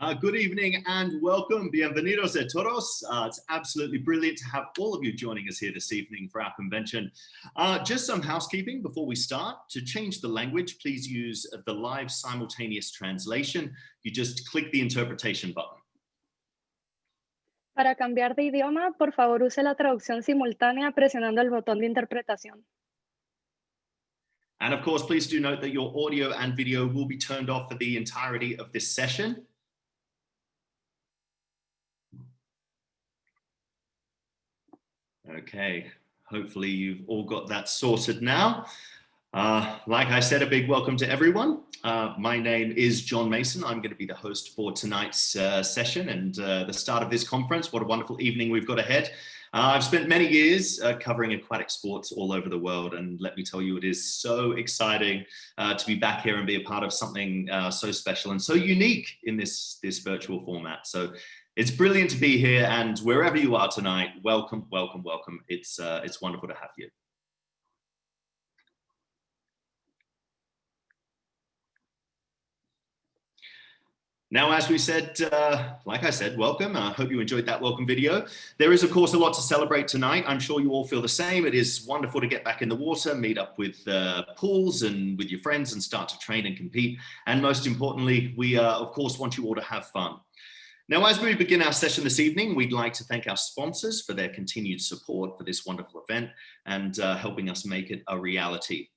Good evening and welcome. Bienvenidos a todos. It's absolutely brilliant to have all of you joining us here this evening for our convention. Just some housekeeping before we start. To change the language, please use the live simultaneous translation. You just click the interpretation button. Para cambiar de idioma, por favor use la traducción simultánea presionando el botón de interpretación. And of course, please do note that your audio and video will be turned off for the entirety of this session. Okay, hopefully you've all got that sorted now. Like I said, a big welcome to everyone. My name is John Mason. I'm going to be the host for tonight's session and the start of this conference. What a wonderful evening we've got ahead. I've spent many years covering aquatic sports all over the world, and let me tell you, it is so exciting to be back here and be a part of something so special and so unique in this virtual format. So it's brilliant to be here, and wherever you are tonight, welcome, welcome, welcome. It's wonderful to have you. Now, as we said, like I said, welcome. I hope you enjoyed that welcome video. There is, of course, a lot to celebrate tonight. I'm sure you all feel the same. It is wonderful to get back in the water, meet up with pools and with your friends and start to train and compete. And most importantly, we, of course, want you all to have fun. Now, as we begin our session this evening, we'd like to thank our sponsors for their continued support for this wonderful event and helping us make it a reality.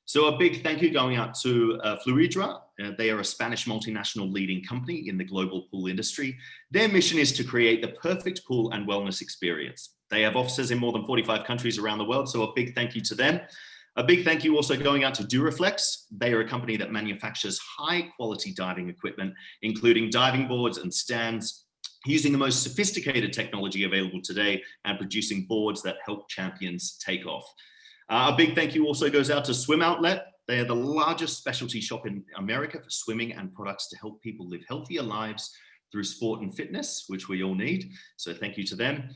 So a big thank you going out to Fluidra. They are a Spanish multinational leading company in the global pool industry. Their mission is to create the perfect pool and wellness experience. They have offices in more than 45 countries around the world, so a big thank you to them. A big thank you also going out to Duraflex. They are a company that manufactures high quality diving equipment, including diving boards and stands, using the most sophisticated technology available today and producing boards that help champions take off. A big thank you also goes out to Swim Outlet. They are the largest specialty shop in America for swimming and products to help people live healthier lives through sport and fitness, which we all need. So thank you to them.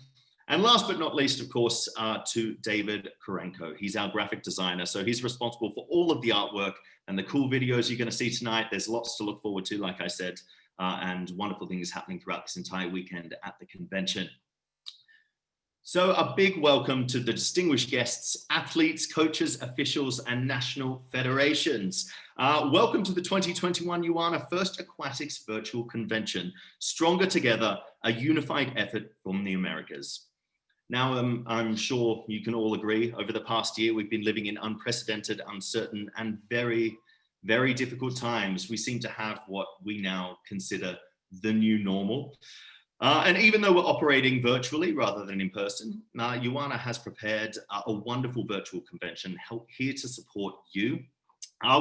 And last but not least, of course, to David Korenko. He's our graphic designer. So he's responsible for all of the artwork and the cool videos you're going to see tonight. There's lots to look forward to, like I said, and wonderful things happening throughout this entire weekend at the convention. So a big welcome to the distinguished guests, athletes, coaches, officials, and national federations. Welcome to the 2021 UANA First Aquatics Virtual Convention, Stronger Together, a unified effort from the Americas. Now, I'm sure you can all agree, over the past year, we've been living in unprecedented, uncertain, and very, very difficult times. We seem to have what we now consider the new normal. And even though we're operating virtually rather than in person, UANA has prepared a wonderful virtual convention here to support you.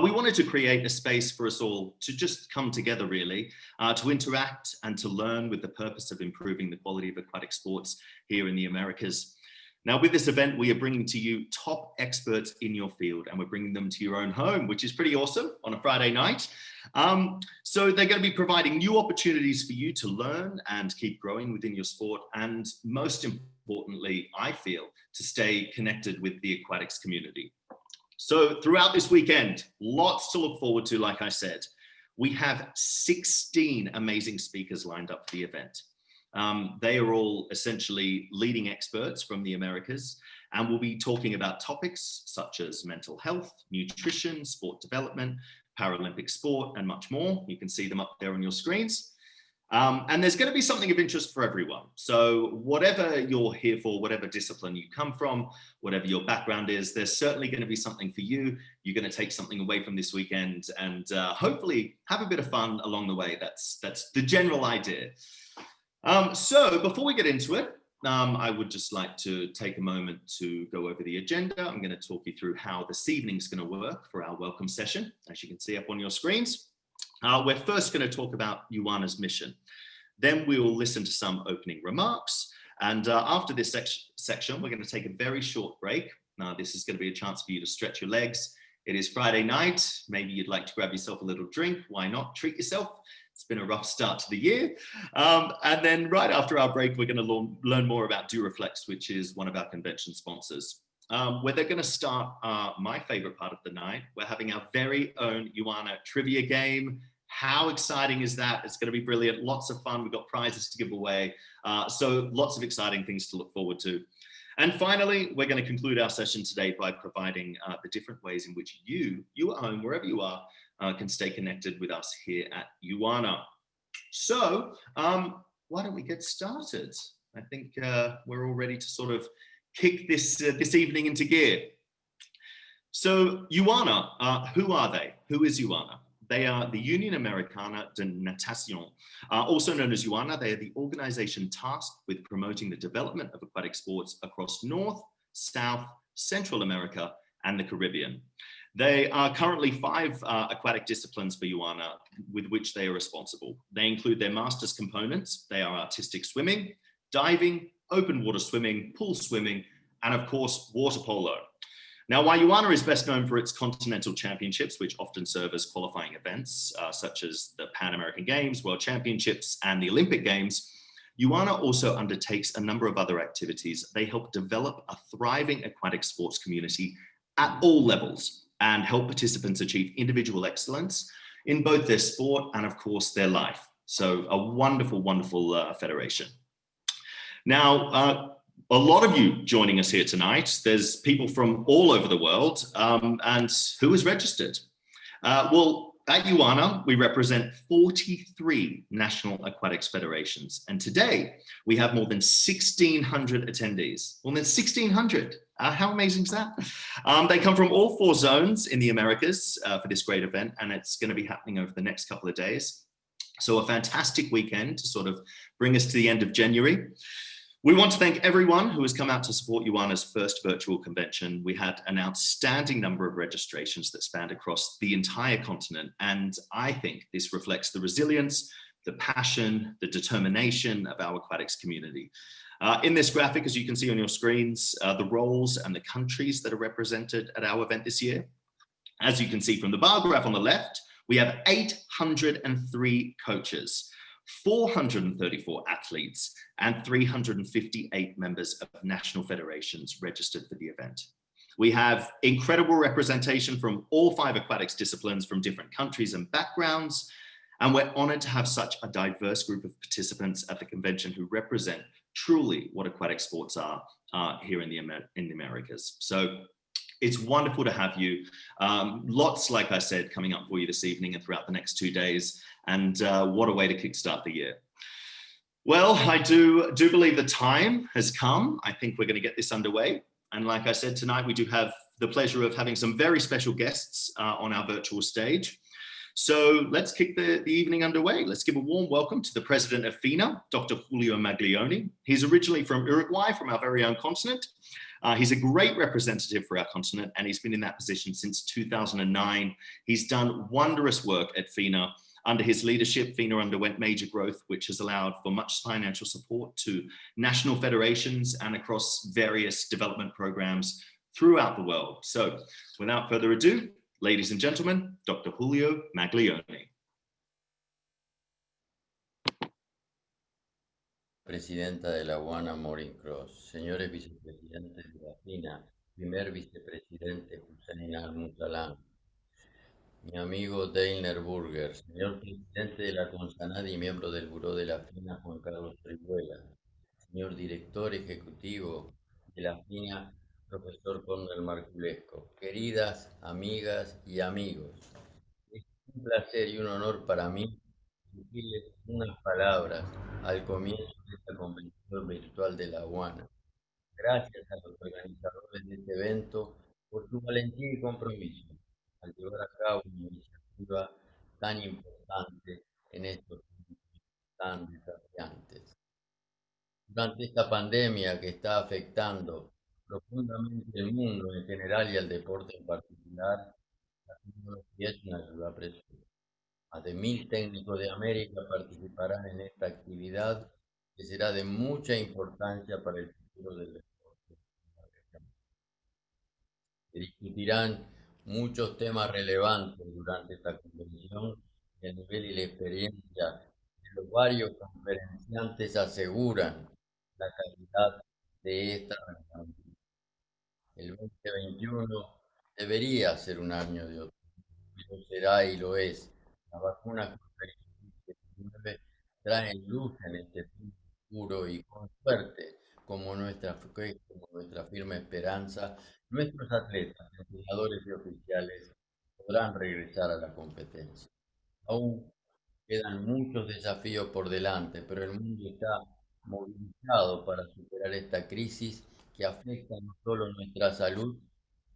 We wanted to create a space for us all to just come together, really, to interact and to learn with the purpose of improving the quality of aquatic sports here in the Americas. Now, with this event, we are bringing to you top experts in your field, and we're bringing them to your own home, which is pretty awesome on a Friday night. So they're going to be providing new opportunities for you to learn and keep growing within your sport. And most importantly, I feel, to stay connected with the aquatics community. So throughout this weekend, lots to look forward to, like I said. We have 16 amazing speakers lined up for the event. They are all essentially leading experts from the Americas, and we'll be talking about topics such as mental health, nutrition, sport development, Paralympic sport, and much more. You can see them up there on your screens. And there's going to be something of interest for everyone. So whatever you're here for, whatever discipline you come from, whatever your background is, there's certainly going to be something for you. You're going to take something away from this weekend and hopefully have a bit of fun along the way. That's the general idea. So before we get into it, I would just like to take a moment to go over the agenda. I'm going to talk you through how this evening's going to work for our welcome session, as you can see up on your screens. We're first going to talk about UANA's mission. Then we will listen to some opening remarks. And after this section, we're going to take a very short break. Now, this is going to be a chance for you to stretch your legs. It is Friday night. Maybe you'd like to grab yourself a little drink. Why not? Treat yourself. It's been a rough start to the year. And then right after our break, we're going to learn more about Duraflex, which is one of our convention sponsors. Where they're going to start my favorite part of the night. We're having our very own UANA trivia game. How exciting is that? It's going to be brilliant. Lots of fun. We've got prizes to give away. So lots of exciting things to look forward to. And finally, we're going to conclude our session today by providing the different ways in which you at home, wherever you are, can stay connected with us here at UANA. So why don't we get started? I think we're all ready to sort of kick this evening into gear. So UANA, who are they? Who is UANA? They are the Union Americana de Natation, also known as UANA. They are the organization tasked with promoting the development of aquatic sports across North, South, Central America, and the Caribbean. They are currently 5 aquatic disciplines for UANA with which they are responsible. They include their master's components. They are artistic swimming, diving, open water swimming, pool swimming, and of course, water polo. Now, while UANA is best known for its continental championships, which often serve as qualifying events, such as the Pan American Games, World Championships, and the Olympic Games, UANA also undertakes a number of other activities. They help develop a thriving aquatic sports community at all levels and help participants achieve individual excellence in both their sport and, of course, their life. So a wonderful, wonderful federation. Now, a lot of you joining us here tonight. There's people from all over the world, and who is registered? Well, at UANA, we represent 43 national aquatics federations. And today, we have more than 1,600 attendees. More than 1,600. How amazing is that? They come from all 4 zones in the Americas for this great event, and it's going to be happening over the next couple of days. So a fantastic weekend to sort of bring us to the end of January. We want to thank everyone who has come out to support UANA's first virtual convention. We had an outstanding number of registrations that spanned across the entire continent, and I think this reflects the resilience, the passion, the determination of our aquatics community. In this graphic, as you can see on your screens, the roles and the countries that are represented at our event this year. As you can see from the bar graph on the left, we have 803 coaches, 434 athletes, and 358 members of national federations registered for the event. We have incredible representation from all 5 aquatics disciplines from different countries and backgrounds, and we're honored to have such a diverse group of participants at the convention who represent truly what aquatic sports are here in the Americas. So it's wonderful to have you. Lots, like I said, coming up for you this evening and throughout the next 2 days. And what a way to kickstart the year. Well, I do believe the time has come. I think we're going to get this underway. And like I said, tonight we do have the pleasure of having some very special guests on our virtual stage. So let's kick the evening underway. Let's give a warm welcome to the president of FINA, Dr. Julio Maglione. He's originally from Uruguay, from our very own continent. He's a great representative for our continent, and he's been in that position since 2009. He's done wondrous work at FINA. Under his leadership, FINA underwent major growth, which has allowed for much financial support to national federations and across various development programs throughout the world. So without further ado, ladies and gentlemen, Dr. Julio Maglione. Presidenta de la UANA Maureen Cross, señores vicepresidentes de la FINA, primer vicepresidente Hussein Al-Musalam, mi amigo Deiner Burger, señor presidente de la CONSANAD y miembro del Buró de la FINA Juan Carlos Tribuela, señor director ejecutivo de la FINA profesor Cornel Marculesco, queridas amigas y amigos, es un placer y un honor para mí dirigirles unas palabras al comienzo de esta convención virtual de la UANA. Gracias a los organizadores de este evento por su valentía y compromiso al llevar a cabo una iniciativa tan importante en estos tiempos tan desafiantes. Durante esta pandemia que está afectando profundamente el mundo en general y al deporte en particular, la tecnología es una ayuda preciosa. Más de 1.000 técnicos de América participarán en esta actividad que será de mucha importancia para el futuro del deporte. Se discutirán muchos temas relevantes durante esta convención. El nivel y la experiencia de los varios conferenciantes aseguran la calidad de esta reunión. El 2021 debería ser un año de optimismo, pero será y lo es. La vacuna contra traen luz en este futuro y con suerte, como nuestra firme esperanza, nuestros atletas, entrenadores y oficiales podrán regresar a la competencia. Aún quedan muchos desafíos por delante, pero el mundo está movilizado para superar esta crisis que afecta no solo nuestra salud,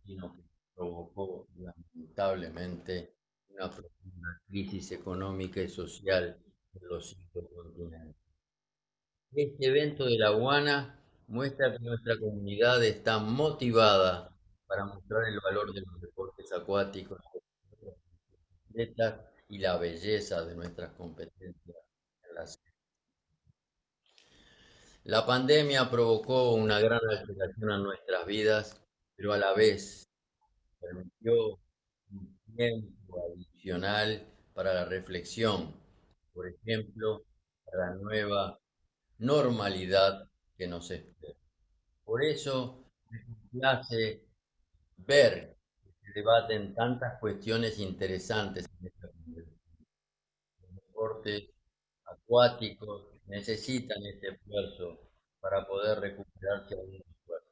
sino que provocó lamentablemente una profunda crisis económica y social en los 5 continentes. Este evento de la UANA muestra que nuestra comunidad está motivada para mostrar el valor de los deportes acuáticos y la belleza de nuestras competencias en la. La pandemia provocó una gran alteración en nuestras vidas, pero a la vez permitió un tiempo adicional para la reflexión, por ejemplo, para la nueva normalidad que nos espera. Por eso me complace ver que se debaten tantas cuestiones interesantes en esta conversación. Los deportes acuáticos necesitan este esfuerzo para poder recuperarse a un esfuerzo.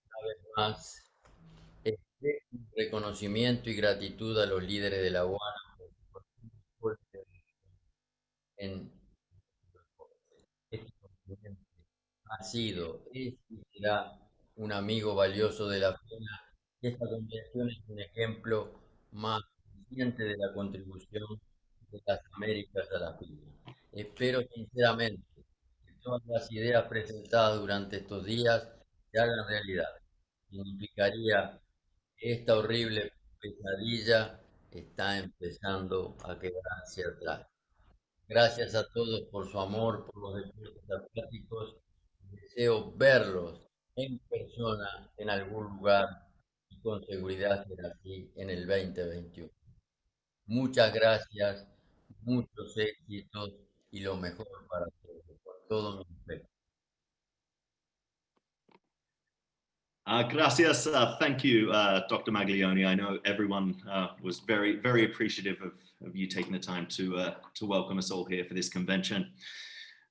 Una vez más, reconocimiento y gratitud a los líderes de la UANA por su en este continente. Ha sido, es y será un amigo valioso de la FINA, y esta convención es un ejemplo más reciente de la contribución de las Américas a la FINA. Espero sinceramente que todas las ideas presentadas durante estos días se hagan realidad. Significaría que esta horrible pesadilla está empezando a quedar hacia atrás. Gracias a todos por su amor por los deportes acuáticos. Deseo verlos en persona en algún lugar y con seguridad será así en el 2021. Muchas gracias, muchos éxitos y lo mejor para todos. Con todo mi respeto. Gracias. Thank you, Dr. Maglione. I know everyone was very, very appreciative of you taking the time to welcome us all here for this convention.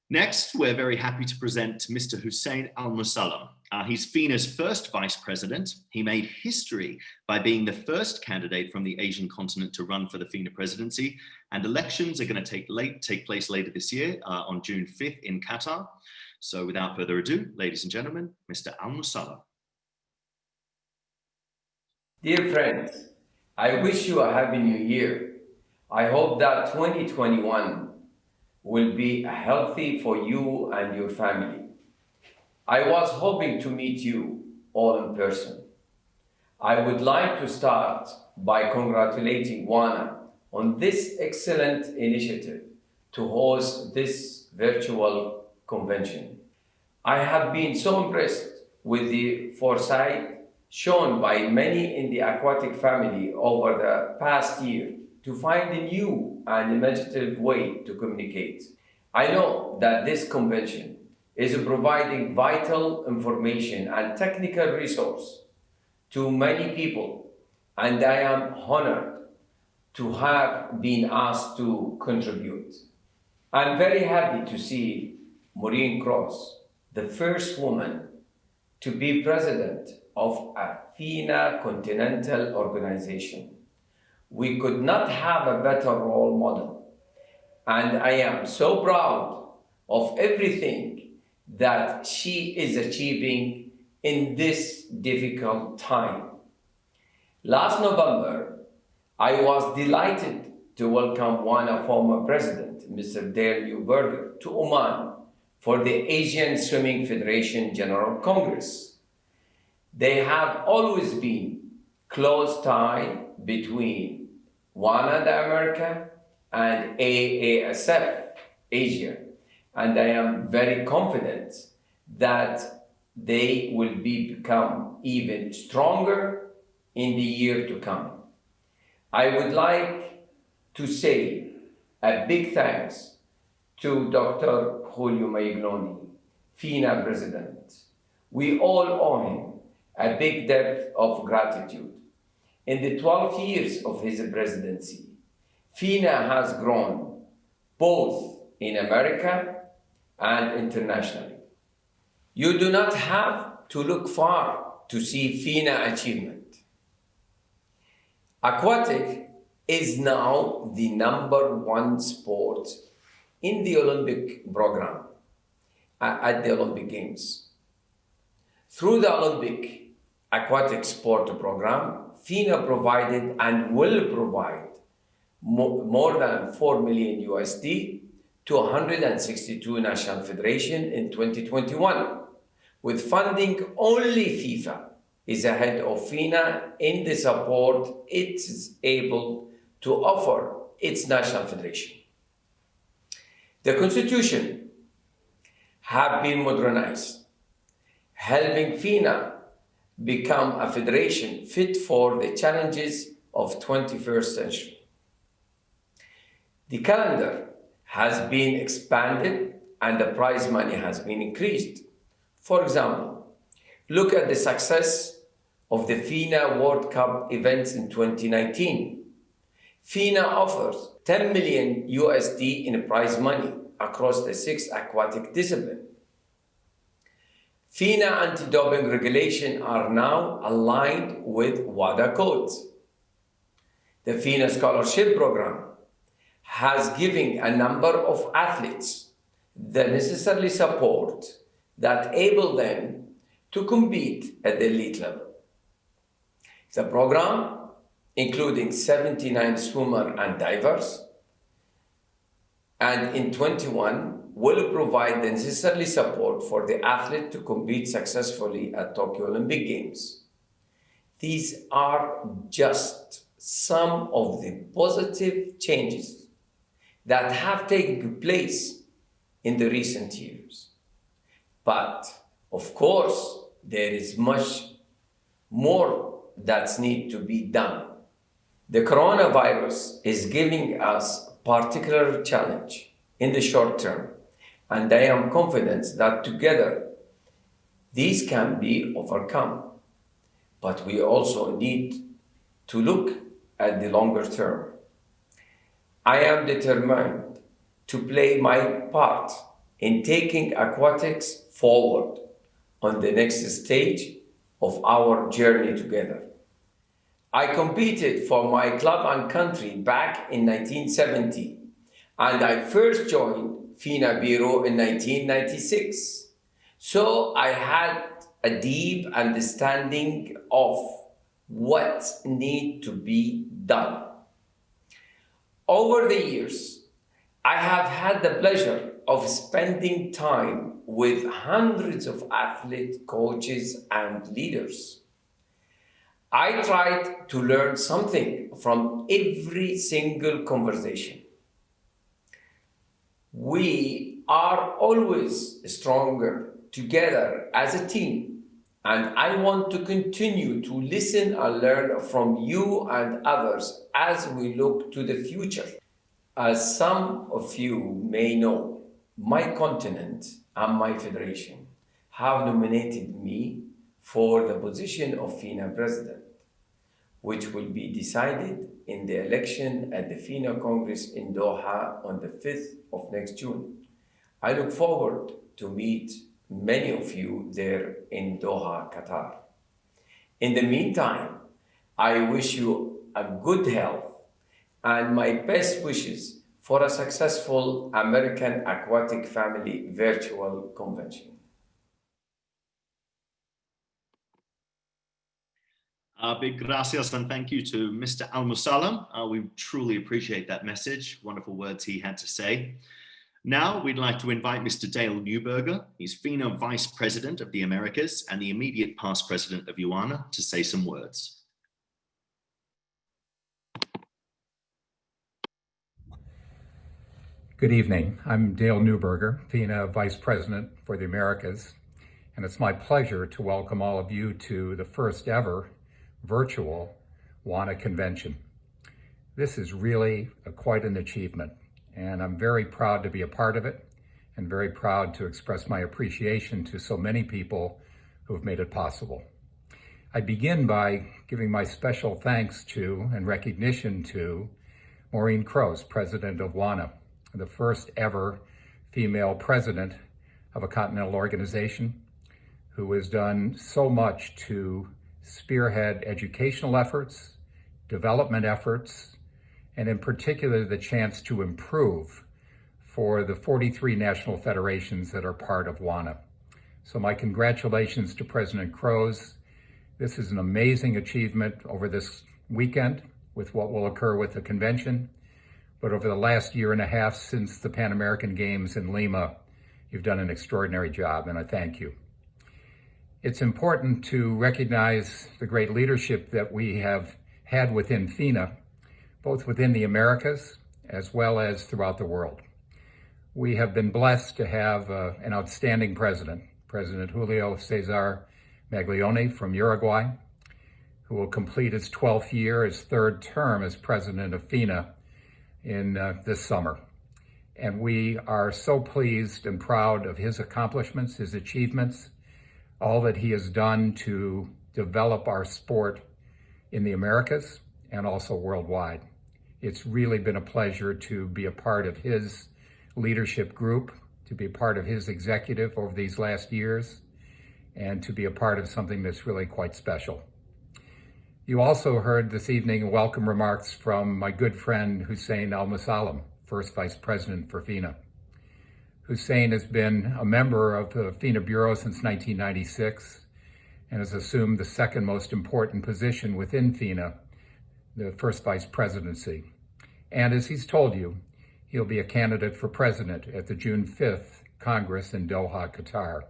Next, we're very happy to present Mr. Hussein Al-Musallam. He's FINA's first vice president. He made history by being the first candidate from the Asian continent to run for the FINA presidency, and elections are going to take place later this year on June 5th in Qatar. So without further ado, ladies and gentlemen, Mr. Al-Musallam. Dear friends, I wish you a happy new year. I hope that 2021 will be healthy for you and your family. I was hoping to meet you all in person. I would like to start by congratulating UANA on this excellent initiative to host this virtual convention. I have been so impressed with the foresight shown by many in the aquatic family over the past year to find a new and imaginative way to communicate. I know that this convention is providing vital information and technical resource to many people, and I am honored to have been asked to contribute. I'm very happy to see Maureen Cross, the first woman to be president of a FINA Continental Organization. We could not have a better role model, and I am so proud of everything that she is achieving in this difficult time. Last November, I was delighted to welcome UANA former president, Mr. Dale Newberger, to Oman for the Asian Swimming Federation General Congress. They have always been close tie between UANA America and AASF Asia, and I am very confident that they will become even stronger in the year to come. I would like to say a big thanks to Dr. Julio Maglione, FINA president. We all owe him a big debt of gratitude. In the 12 years of his presidency, FINA has grown both in America and internationally. You do not have to look far to see FINA achievement. Aquatic is now the #1 sport in the Olympic program at the Olympic Games. Through the Olympic aquatic sport program, FINA provided and will provide more than $4 million USD to 162 national federations in 2021. With funding, only FIFA is ahead of FINA in the support it is able to offer its national federation. The constitution have been modernized, helping FINA become a federation fit for the challenges of 21st century. The calendar has been expanded and the prize money has been increased. For example, look at the success of the FINA World Cup events in 2019. FINA offers 10 million USD in prize money across the 6 aquatic disciplines. FINA anti-doping regulations are now aligned with WADA codes. The FINA scholarship program has given a number of athletes the necessary support that enable them to compete at the elite level. The program, including 79 swimmers and divers, and in 21 will provide the necessary support for the athlete to compete successfully at Tokyo Olympic Games. These are just some of the positive changes that have taken place in the recent years. But of course, there is much more that needs to be done. The coronavirus is giving us a particular challenge in the short term, and I am confident that together these can be overcome. But we also need to look at the longer term. I am determined to play my part in taking aquatics forward on the next stage of our journey together. I competed for my club and country back in 1970, and I first joined FINA Bureau in 1996. So I had a deep understanding of what needs to be done. Over the years, I have had the pleasure of spending time with hundreds of athletes, coaches, and leaders. I tried to learn something from every single conversation. We are always stronger together as a team, and I want to continue to listen and learn from you and others as we look to the future. As some of you may know, my continent and my federation have nominated me for the position of FINA president, which will be decided in the election at the FINA Congress in Doha on the 5th of next June. I look forward to meet many of you there in Doha, Qatar. In the meantime, I wish you a good health and my best wishes for a successful American Aquatic Family Virtual Convention. Big gracias and thank you to Mr. Al-Musallam. We truly appreciate that message. Wonderful words he had to say. Now we'd like to invite Mr. Dale Neuberger. He's FINA Vice President of the Americas and the immediate past President of UANA, to say some words. Good evening. I'm Dale Neuberger, FINA Vice President for the Americas, and it's my pleasure to welcome all of you to the first ever virtual UANA Convention. This is really quite an achievement, and I'm very proud to be a part of it and very proud to express my appreciation to so many people who have made it possible. I begin by giving my special thanks to and recognition to Maureen Croes, President of UANA. the first ever female president of a continental organization, who has done so much to spearhead educational efforts, development efforts, and in particular, the chance to improve for the 43 national federations that are part of UANA. So my congratulations to President Kroes. This is an amazing achievement over this weekend with what will occur with the convention. But over the last year and a half since the Pan American Games in Lima, you've done an extraordinary job, and I thank you. It's important to recognize the great leadership that we have had within FINA, both within the Americas as well as throughout the world. We have been blessed to have an outstanding president, President Julio Cesar Maglione from Uruguay, who will complete his 12th year, his third term as president of FINA in this summer. And we are so pleased and proud of his accomplishments, his achievements, all that he has done to develop our sport in the Americas and also worldwide. It's really been a pleasure to be a part of his leadership group, to be a part of his executive over these last years, and to be a part of something that's really quite special. You also heard this evening welcome remarks from my good friend Hussein Al-Musallam, first vice president for FINA. Hussein has been a member of the FINA Bureau since 1996 and has assumed the second most important position within FINA, the first vice presidency. And as he's told you, he'll be a candidate for president at the June 5th Congress in Doha, Qatar.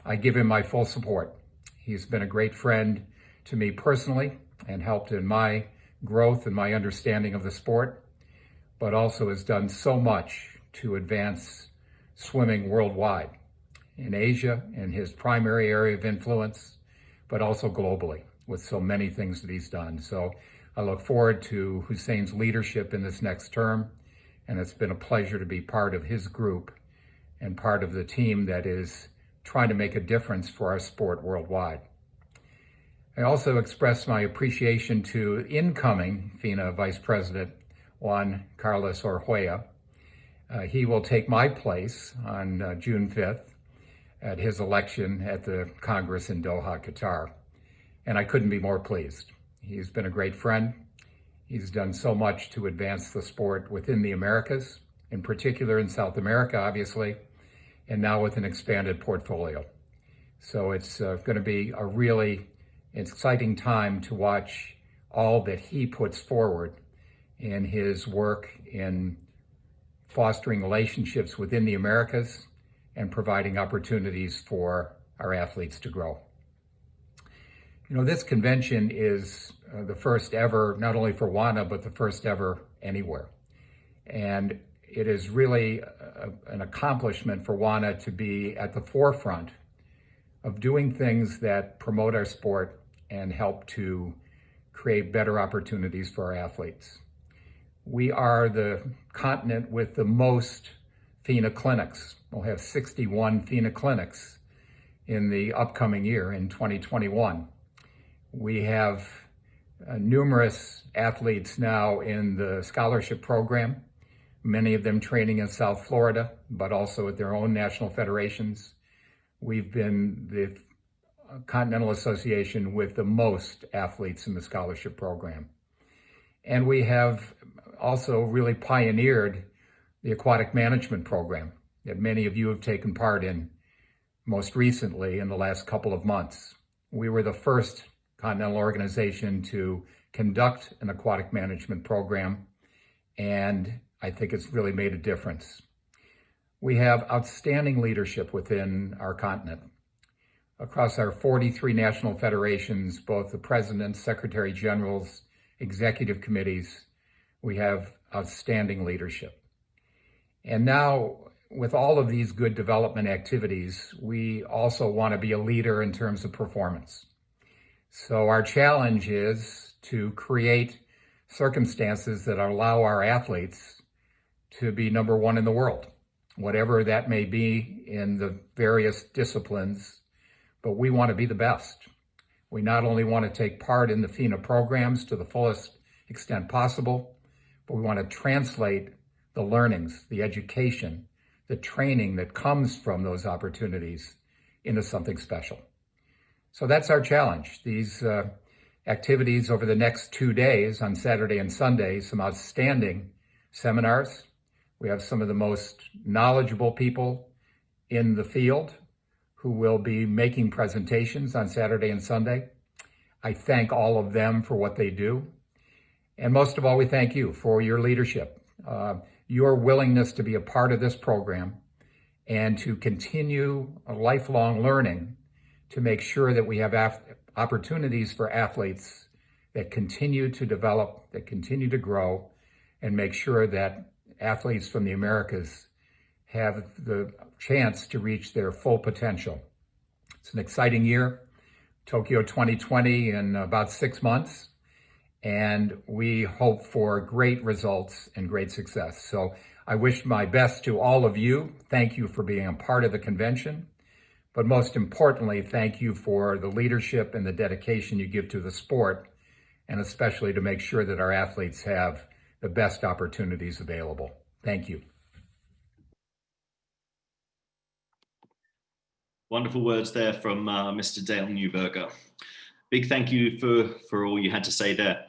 I give him my full support. He's been a great friend to me personally and helped in my growth and my understanding of the sport, but also has done so much to advance swimming worldwide, in Asia, in his primary area of influence, but also globally with so many things that he's done. So I look forward to Hussein's leadership in this next term, and it's been a pleasure to be part of his group and part of the team that is trying to make a difference for our sport worldwide. I also express my appreciation to incoming FINA Vice President Juan Carlos Orjuela. He will take my place on June 5th at his election at the Congress in Doha, Qatar. And I couldn't be more pleased. He's been a great friend. He's done so much to advance the sport within the Americas, in particular in South America, obviously, and now with an expanded portfolio. So it's going to be a really exciting time to watch all that he puts forward in his work in fostering relationships within the Americas and providing opportunities for our athletes to grow. You know, this convention is the first ever, not only for UANA, but the first ever anywhere. And it is really an accomplishment for UANA to be at the forefront of doing things that promote our sport and help to create better opportunities for our athletes. We are the continent with the most FINA clinics. We'll have 61 FINA clinics in the upcoming year in 2021. We have numerous athletes now in the scholarship program, many of them training in South Florida, but also at their own national federations. We've been the Continental Association with the most athletes in the scholarship program. And we have also really pioneered the aquatic management program that many of you have taken part in most recently in the last couple of months. We were the first continental organization to conduct an aquatic management program, and I think it's really made a difference. We have outstanding leadership within our continent. Across our 43 national federations, both the presidents, secretary generals, executive committees, we have outstanding leadership. And now, with all of these good development activities, we also want to be a leader in terms of performance. So our challenge is to create circumstances that allow our athletes to be number one in the world, whatever that may be in the various disciplines, but we want to be the best. We not only want to take part in the FINA programs to the fullest extent possible, but we want to translate the learnings, the education, the training that comes from those opportunities into something special. So that's our challenge. These activities over the next 2 days on Saturday and Sunday, some outstanding seminars. We have some of the most knowledgeable people in the field who will be making presentations on Saturday and Sunday. I thank all of them for what they do. And most of all, we thank you for your leadership, your willingness to be a part of this program and to continue a lifelong learning to make sure that we have opportunities for athletes that continue to develop, that continue to grow, and make sure that athletes from the Americas have the chance to reach their full potential. It's an exciting year, Tokyo 2020 in about 6 months, and we hope for great results and great success. So I wish my best to all of you. Thank you for being a part of the convention, but most importantly, thank you for the leadership and the dedication you give to the sport, and especially to make sure that our athletes have the best opportunities available. Thank you. Wonderful words there from Mr. Dale Newberger. Big thank you for all you had to say there.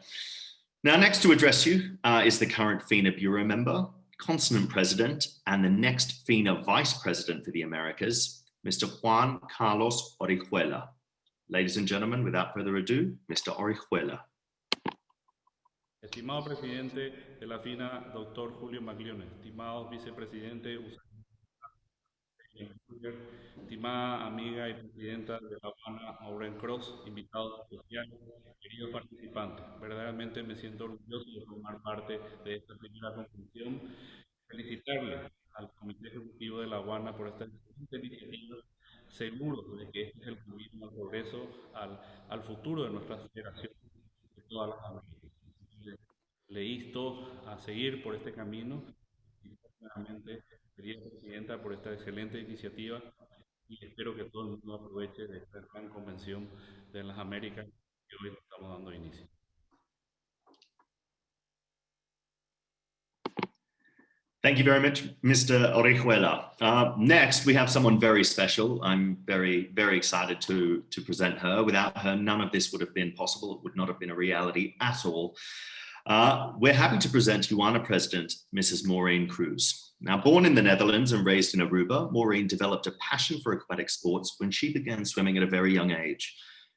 Now, next to address you is the current FINA Bureau member, Consonant President, and the next FINA Vice President for the Americas, Mr. Juan Carlos Orihuela. Ladies and gentlemen, without further ado, Mr. Orihuela. Estimado presidente de la FINA, Dr. Julio Maglione, estimado vicepresidente, estimada amiga y presidenta de la UANA, Maureen Cross, invitados especiales, queridos participantes, verdaderamente me siento orgulloso de formar parte de esta primera convención. Felicitarle al Comité Ejecutivo de la UANA por esta excelente iniciativa, seguro de que este es el camino al progreso, al futuro de nuestra federación de todas las Américas. Le insto a seguir por este camino y nuevamente, querida presidenta, por esta excelente iniciativa y espero que todo el mundo aproveche de esta gran convención de las Américas que hoy estamos dando inicio. Thank you very much, Mr. Orihuela. Next, we have someone very special. I'm very, very excited to present her. Without her, none of this would have been possible. It would not have been a reality at all. We're happy to present UANA President, Mrs. Maureen Cruz. Now, born in the Netherlands and raised in Aruba, Maureen developed a passion for aquatic sports when she began swimming at a very young age.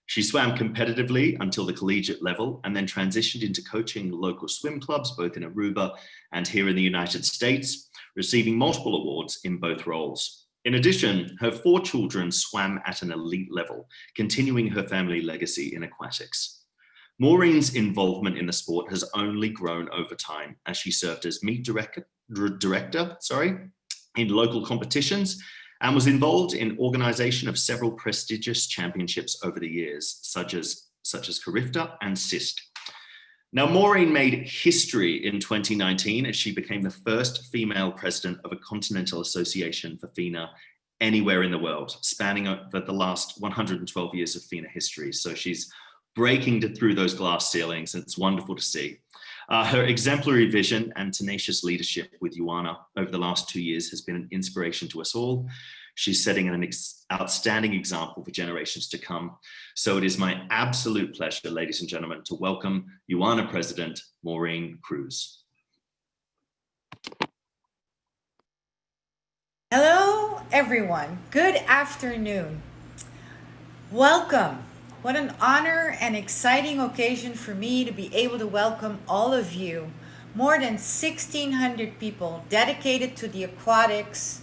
She swam competitively until the collegiate level and then transitioned into coaching local swim clubs, both in Aruba and here in the United States, receiving multiple awards in both roles. In addition, her 4 children swam at an elite level, continuing her family legacy in aquatics. Maureen's involvement in the sport has only grown over time as she served as meet director in local competitions and was involved in organization of several prestigious championships over the years, such as Carifta and SIST. Now, Maureen made history in 2019 as she became the first female president of a continental association for FINA anywhere in the world, spanning over the last 112 years of FINA history. So she's breaking through those glass ceilings, and it's wonderful to see. Her exemplary vision and tenacious leadership with UANA over the last 2 years has been an inspiration to us all. She's setting an outstanding example for generations to come. So it is my absolute pleasure, ladies and gentlemen, to welcome UANA President Maureen Cruz. Hello, everyone. Good afternoon. Welcome. What an honor and exciting occasion for me to be able to welcome all of you, more than 1,600 people dedicated to the aquatics.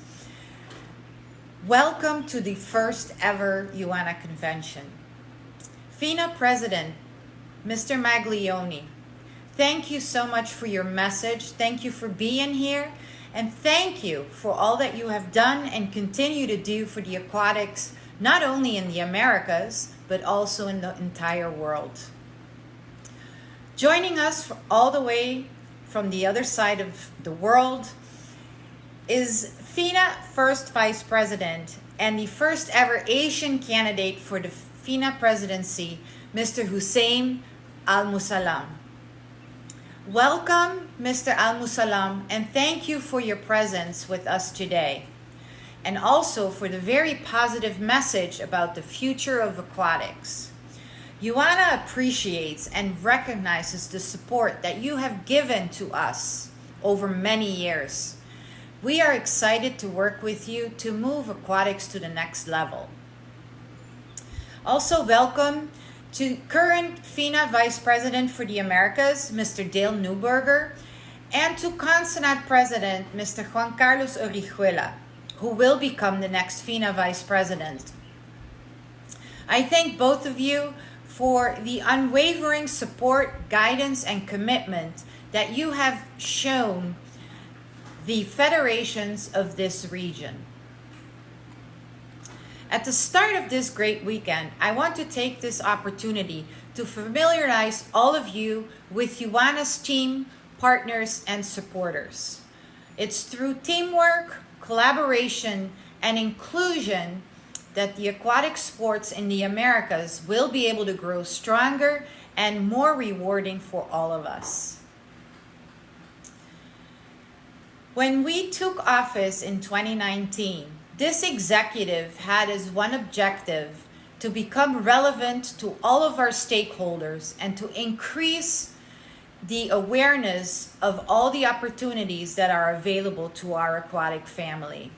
Welcome to the first ever UANA Convention. FINA President, Mr. Maglione, thank you so much for your message. Thank you for being here. And thank you for all that you have done and continue to do for the aquatics, not only in the Americas, but also in the entire world. Joining us all the way from the other side of the world is FINA First Vice President and the first ever Asian candidate for the FINA presidency, Mr. Hussein Al-Musallam. Welcome, Mr. Al-Musalam, and thank you for your presence with us today, and also for the very positive message about the future of aquatics. UANA appreciates and recognizes the support that you have given to us over many years. We are excited to work with you to move aquatics to the next level. Also, welcome to current FINA Vice President for the Americas, Mr. Dale Neuberger, and to Consenat President, Mr. Juan Carlos Orihuela, who will become the next FINA Vice President. I thank both of you for the unwavering support, guidance, and commitment that you have shown the federations of this region. At the start of this great weekend, I want to take this opportunity to familiarize all of you with UANA's team, partners, and supporters. It's through teamwork, collaboration, and inclusion that the aquatic sports in the Americas will be able to grow stronger and more rewarding for all of us. When we took office in 2019, this executive had as one objective to become relevant to all of our stakeholders and to increase the awareness of all the opportunities that are available to our aquatic family.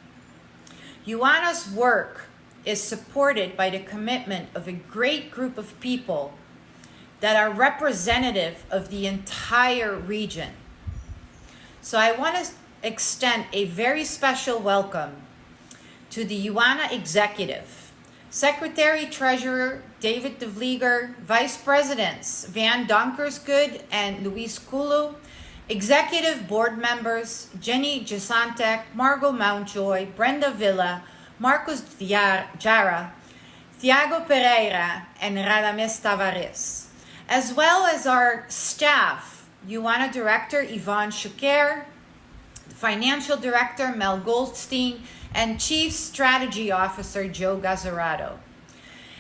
UANA's work is supported by the commitment of a great group of people that are representative of the entire region. So I want to extend a very special welcome to the UANA Executive, Secretary Treasurer David de Vlieger, Vice Presidents Van Donkersgoed and Luis Kulu, Executive Board Members Jenny Jasantek, Margot Mountjoy, Brenda Villa, Marcos Jara, Thiago Pereira, and Radames Tavares, as well as our staff, UANA Director Yvonne Shuker, Financial Director Mel Goldstein, and Chief Strategy Officer Joe Gazzarato.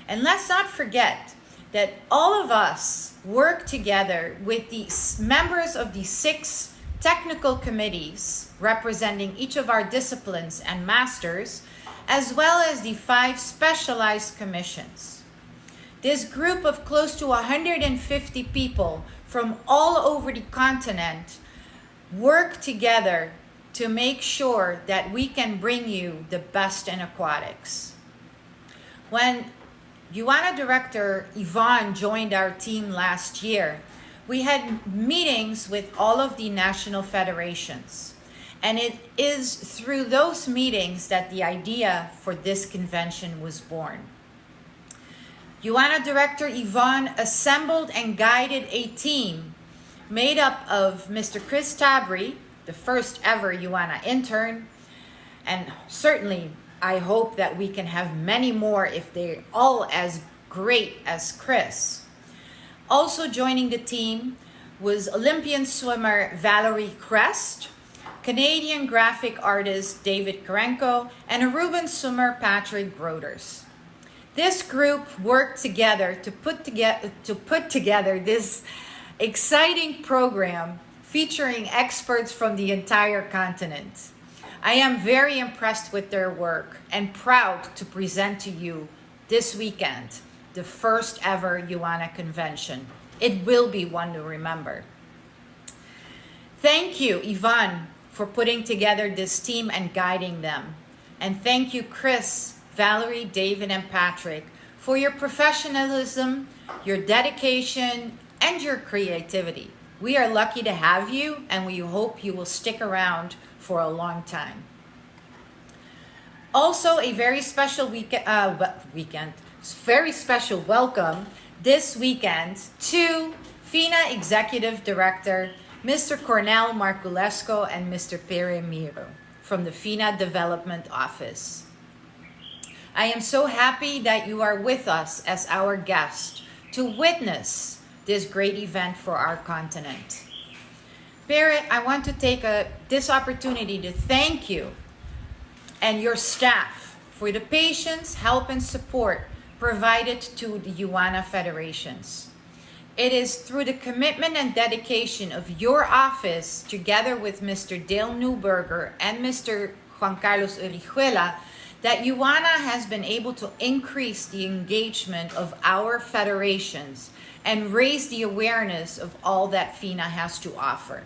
And let's not forget that all of us work together with the members of the 6 technical committees representing each of our disciplines and masters, as well as the 5 specialized commissions. This group of close to 150 people from all over the continent work together to make sure that we can bring you the best in aquatics. When UANA Director Yvonne joined our team last year, we had meetings with all of the national federations. And it is through those meetings that the idea for this convention was born. UANA Director Yvonne assembled and guided a team made up of Mr. Chris Tabry, the first ever UANA intern, and certainly I hope that we can have many more if they're all as great as Chris. Also joining the team was Olympian swimmer Valerie Crest, Canadian graphic artist David Karenko, and Aruban swimmer Patrick Groders. This group worked together to put together this exciting program featuring experts from the entire continent. I am very impressed with their work and proud to present to you this weekend the first ever UANA Convention. It will be one to remember. Thank you, Yvonne, for putting together this team and guiding them. And thank you, Chris, Valerie, David, and Patrick, for your professionalism, your dedication, and your creativity. We are lucky to have you, and we hope you will stick around for a long time. Also, a very special very special welcome this weekend to FINA Executive Director, Mr. Cornel Marculesco and Mr. Pere Miro from the FINA Development Office. I am so happy that you are with us as our guest to witness this great event for our continent. Pere, I want to take this opportunity to thank you and your staff for the patience, help, and support provided to the UANA federations. It is through the commitment and dedication of your office, together with Mr. Dale Newberger and Mr. Juan Carlos Orihuela, that UANA has been able to increase the engagement of our federations and raise the awareness of all that FINA has to offer.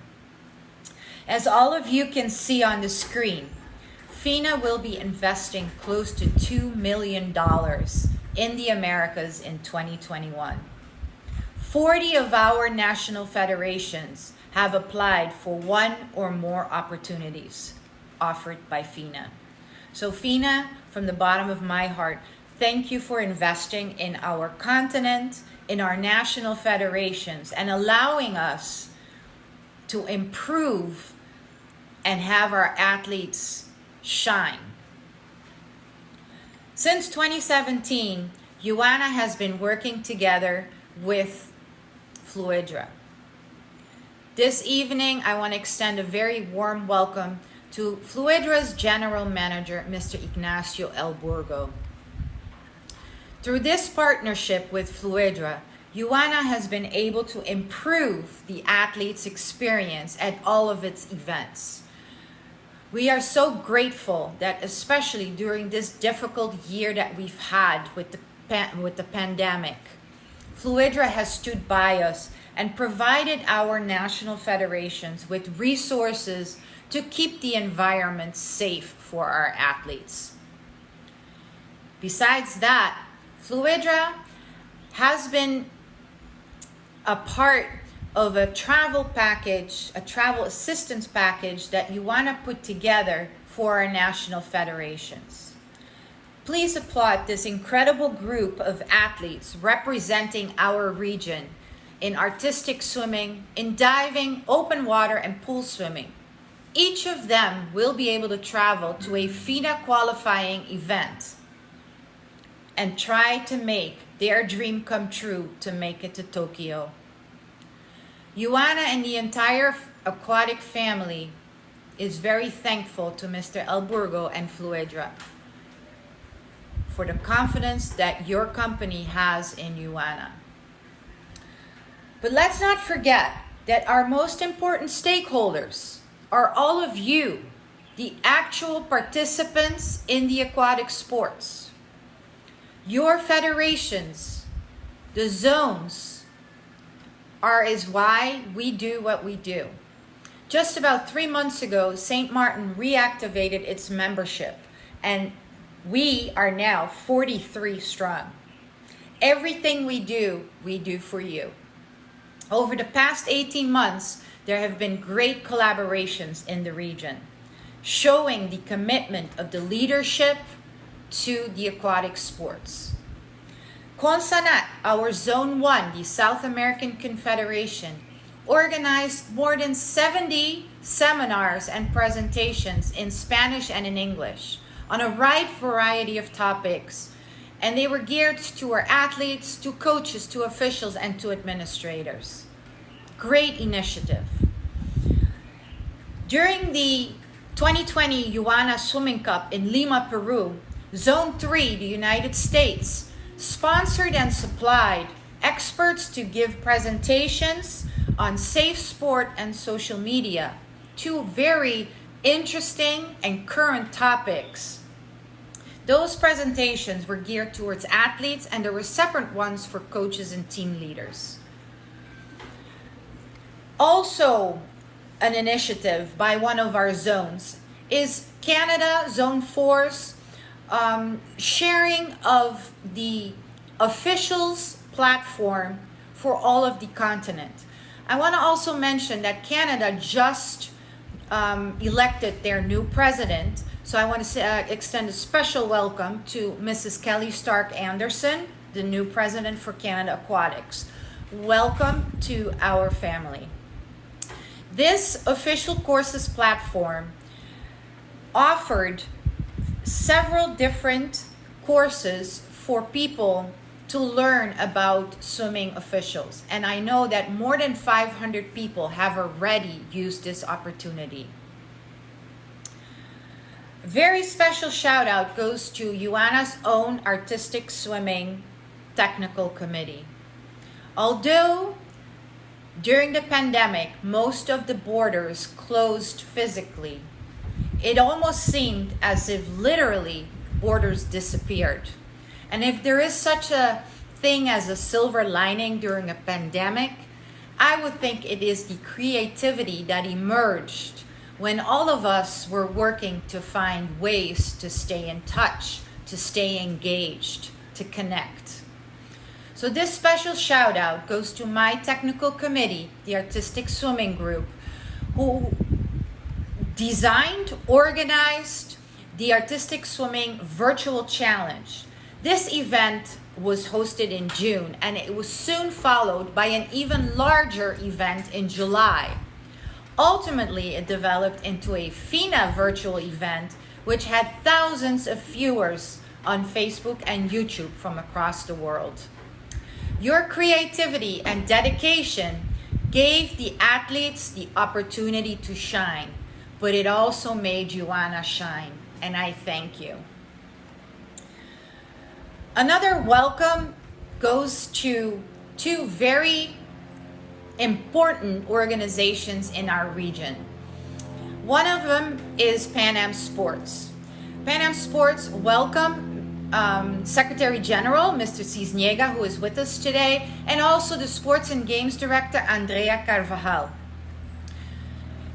As all of you can see on the screen, FINA will be investing close to $2 million in the Americas in 2021. 40 of our national federations have applied for one or more opportunities offered by FINA. So FINA, from the bottom of my heart, thank you for investing in our continent, in our national federations, and allowing us to improve and have our athletes shine. Since 2017, UANA has been working together with Fluidra. This evening, I want to extend a very warm welcome to Fluidra's General Manager, Mr. Ignacio El Burgo. Through this partnership with Fluidra, UANA has been able to improve the athletes' experience at all of its events. We are so grateful that, especially during this difficult year that we've had with the pandemic, Fluidra has stood by us and provided our national federations with resources to keep the environment safe for our athletes. Besides that, Fluidra has been a part of a travel package, a travel assistance package that UANA put together for our national federations. Please applaud this incredible group of athletes representing our region in artistic swimming, in diving, open water, and pool swimming. Each of them will be able to travel to a FINA qualifying event and try to make their dream come true to make it to Tokyo. UANA and the entire aquatic family is very thankful to Mr. El Burgo and Fluidra for the confidence that your company has in UANA. But let's not forget that our most important stakeholders are all of you, the actual participants in the aquatic sports. Your federations, the zones, is why we do what we do. Just about 3 months ago, St. Martin reactivated its membership, and we are now 43 strong. Everything we do for you. Over the past 18 months, there have been great collaborations in the region, showing the commitment of the leadership to the aquatic sports. CONSANAT, our Zone 1, the South American Confederation, organized more than 70 seminars and presentations in Spanish and in English on a wide variety of topics, and they were geared to our athletes, to coaches, to officials, and to administrators. Great initiative. During the 2020 UANA Swimming Cup in Lima, Peru, Zone 3, the United States, sponsored and supplied experts to give presentations on safe sport and social media, two very interesting and current topics. Those presentations were geared towards athletes, and there were separate ones for coaches and team leaders. Also, an initiative by one of our zones is Canada Zone 4's sharing of the officials platform for all of the continent. I want to also mention that Canada just elected their new president, so I want to extend a special welcome to Mrs. Kelly Stark Anderson, the new president for Canada Aquatics. Welcome to our family. This official courses platform offered several different courses for people to learn about swimming officials. And I know that more than 500 people have already used this opportunity. Very special shout out goes to UANA's own Artistic Swimming Technical Committee. Although during the pandemic, most of the borders closed physically, it almost seemed as if literally borders disappeared. And if there is such a thing as a silver lining during a pandemic, I would think it is the creativity that emerged when all of us were working to find ways to stay in touch, to stay engaged, to connect. So this special shout out goes to my technical committee, the Artistic Swimming Group, who designed, organized the Artistic Swimming Virtual Challenge. This event was hosted in June, and it was soon followed by an even larger event in July. Ultimately, it developed into a FINA virtual event, which had thousands of viewers on Facebook and YouTube from across the world. Your creativity and dedication gave the athletes the opportunity to shine, but it also made UANA shine, and I thank you. Another welcome goes to two very important organizations in our region. One of them is Pan Am Sports. Pan Am Sports welcome Secretary General, Mr. Cisniega, who is with us today, and also the Sports and Games Director, Andrea Carvajal.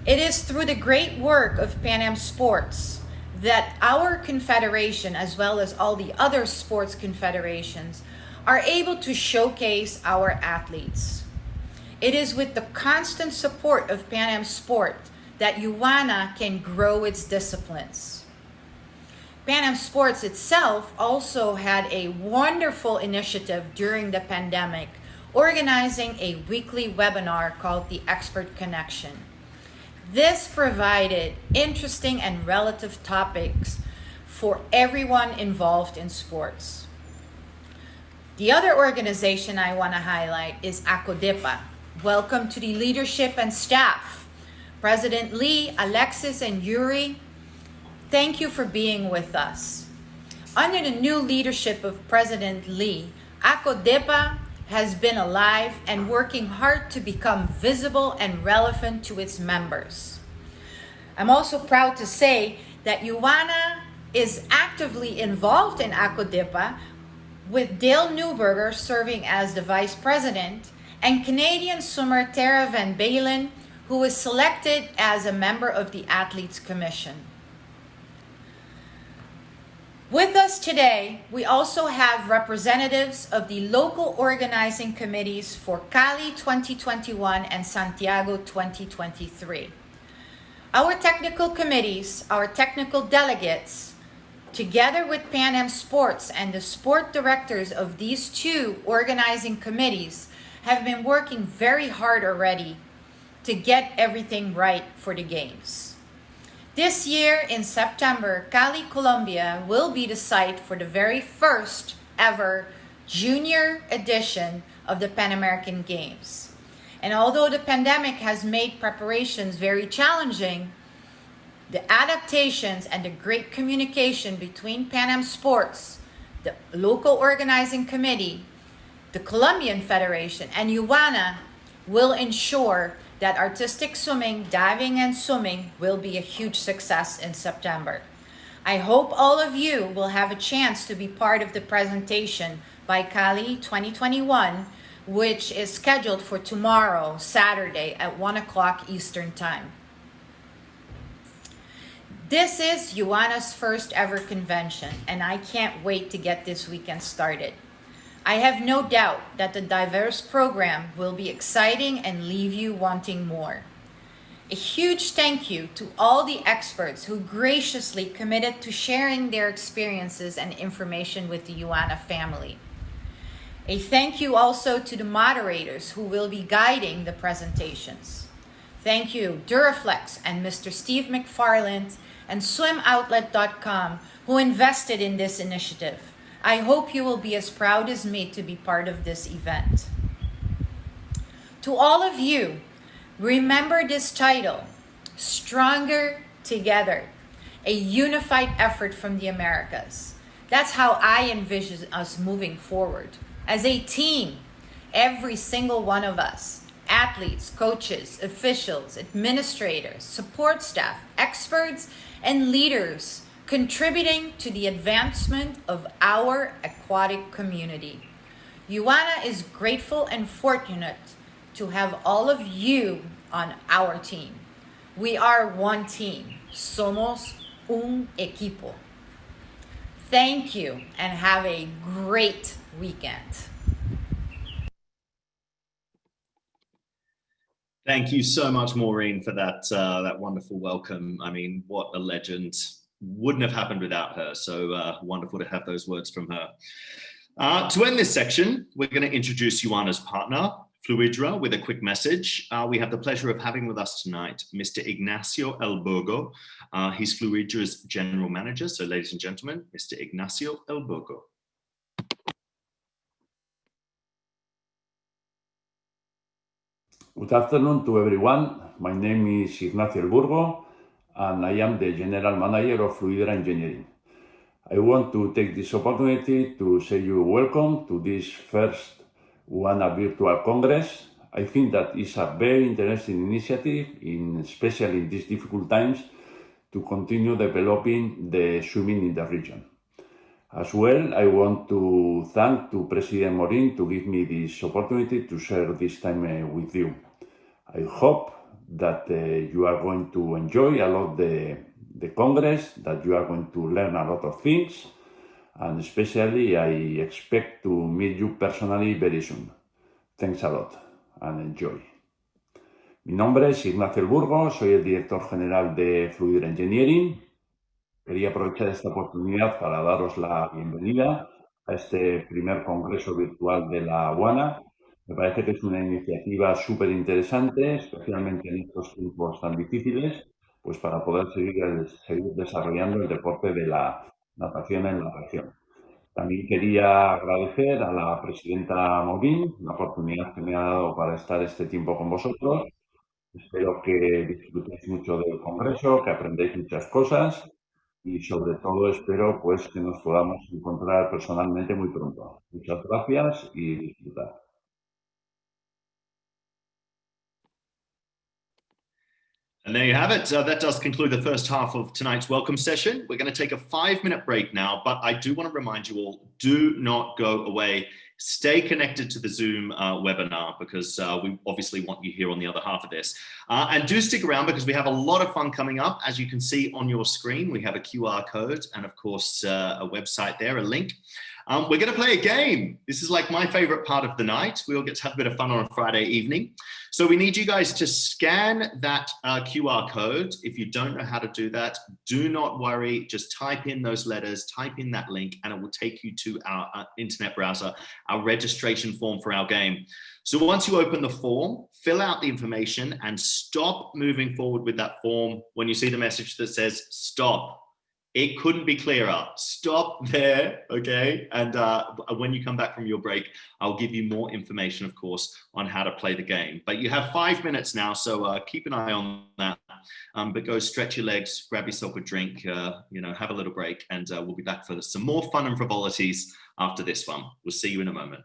It is through the great work of Pan Am Sports that our confederation, as well as all the other sports confederations, are able to showcase our athletes. It is with the constant support of Pan Am Sport that UANA can grow its disciplines. Pan Am Sports itself also had a wonderful initiative during the pandemic, organizing a weekly webinar called the Expert Connection. This provided interesting and relative topics for everyone involved in sports. The other organization I want to highlight is ACODIPA. Welcome to the leadership and staff. President Lee, Alexis, and Yuri, thank you for being with us. Under the new leadership of President Lee, ACODIPA has been alive and working hard to become visible and relevant to its members. I'm also proud to say that UANA is actively involved in ACODIPA, with Dale Newberger serving as the vice president and Canadian swimmer Tara Van Balen, who was selected as a member of the Athletes Commission. With us today, we also have representatives of the local organizing committees for Cali 2021 and Santiago 2023. Our technical committees, our technical delegates, together with Pan Am Sports and the sport directors of these two organizing committees, have been working very hard already to get everything right for the Games. This year in September, Cali, Colombia will be the site for the very first ever junior edition of the Pan American Games. And although the pandemic has made preparations very challenging, the adaptations and the great communication between Pan Am Sports, the local organizing committee, the Colombian Federation, and UANA will ensure that artistic swimming, diving, and swimming will be a huge success in September. I hope all of you will have a chance to be part of the presentation by Cali 2021, which is scheduled for tomorrow, Saturday at 1 o'clock Eastern Time. This is UANA's first ever convention, and I can't wait to get this weekend started. I have no doubt that the diverse program will be exciting and leave you wanting more. A huge thank you to all the experts who graciously committed to sharing their experiences and information with the UANA family. A thank you also to the moderators who will be guiding the presentations. Thank you, Duraflex and Mr. Steve McFarland and SwimOutlet.com, who invested in this initiative. I hope you will be as proud as me to be part of this event. To all of you, remember this title, Stronger Together, a unified effort from the Americas. That's how I envision us moving forward, as a team, every single one of us, athletes, coaches, officials, administrators, support staff, experts, and leaders contributing to the advancement of our aquatic community. UANA is grateful and fortunate to have all of you on our team. We are one team. Somos un equipo. Thank you and have a great weekend. Thank you so much, Maureen, for that wonderful welcome. I mean, what a legend. Wouldn't have happened without her. So wonderful to have those words from her. To end this section, we're going to introduce UANA's partner, Fluidra, with a quick message. We have the pleasure of having with us tonight Mr. Ignacio El Burgo. He's Fluidra's general manager. So ladies and gentlemen, Mr. Ignacio El Burgo. Good afternoon to everyone. My name is Ignacio El Burgo, and I am the General Manager of Fluidra Engineering. I want to take this opportunity to say you welcome to this first UANA Virtual Congress. I think that is a very interesting initiative, especially in these difficult times, to continue developing the swimming in the region. As well, I want to thank to President Morin to give me this opportunity to share this time with you. I hope that you are going to enjoy a lot the Congress, that you are going to learn a lot of things, and especially I expect to meet you personally very soon. Thanks a lot and enjoy. Mi nombre es Ignacio El Burgo, soy el director general de Fluidra Engineering. Quería aprovechar esta oportunidad para daros la bienvenida a este primer congreso virtual de la UANA. Me parece que es una iniciativa súper interesante, especialmente en estos tiempos tan difíciles, pues para poder seguir desarrollando el deporte de la natación en la región. También quería agradecer a la presidenta Morin la oportunidad que me ha dado para estar este tiempo con vosotros. Espero que disfrutéis mucho del congreso, que aprendáis muchas cosas y sobre todo espero pues que nos podamos encontrar personalmente muy pronto. Muchas gracias y disfrutad. And there you have it. That does conclude the first half of tonight's welcome session. We're going to take a 5-minute break now, but I do want to remind you all, do not go away. Stay connected to the Zoom webinar because we obviously want you here on the other half of this. And do stick around because we have a lot of fun coming up. As you can see on your screen, we have a QR code and of course a website there, a link. We're going to play a game. This is like my favorite part of the night. We all get to have a bit of fun on a Friday evening. So we need you guys to scan that QR code. If you don't know how to do that, do not worry. Just type in those letters, type in that link, and it will take you to our internet browser, our registration form for our game. So once you open the form, fill out the information and stop moving forward with that form when you see the message that says stop. It couldn't be clearer. Stop there, okay? And when you come back from your break, I'll give you more information, of course, on how to play the game. But you have 5 minutes now, so keep an eye on that. But go stretch your legs, grab yourself a drink, have a little break, and we'll be back for some more fun and frivolities after this one. We'll see you in a moment.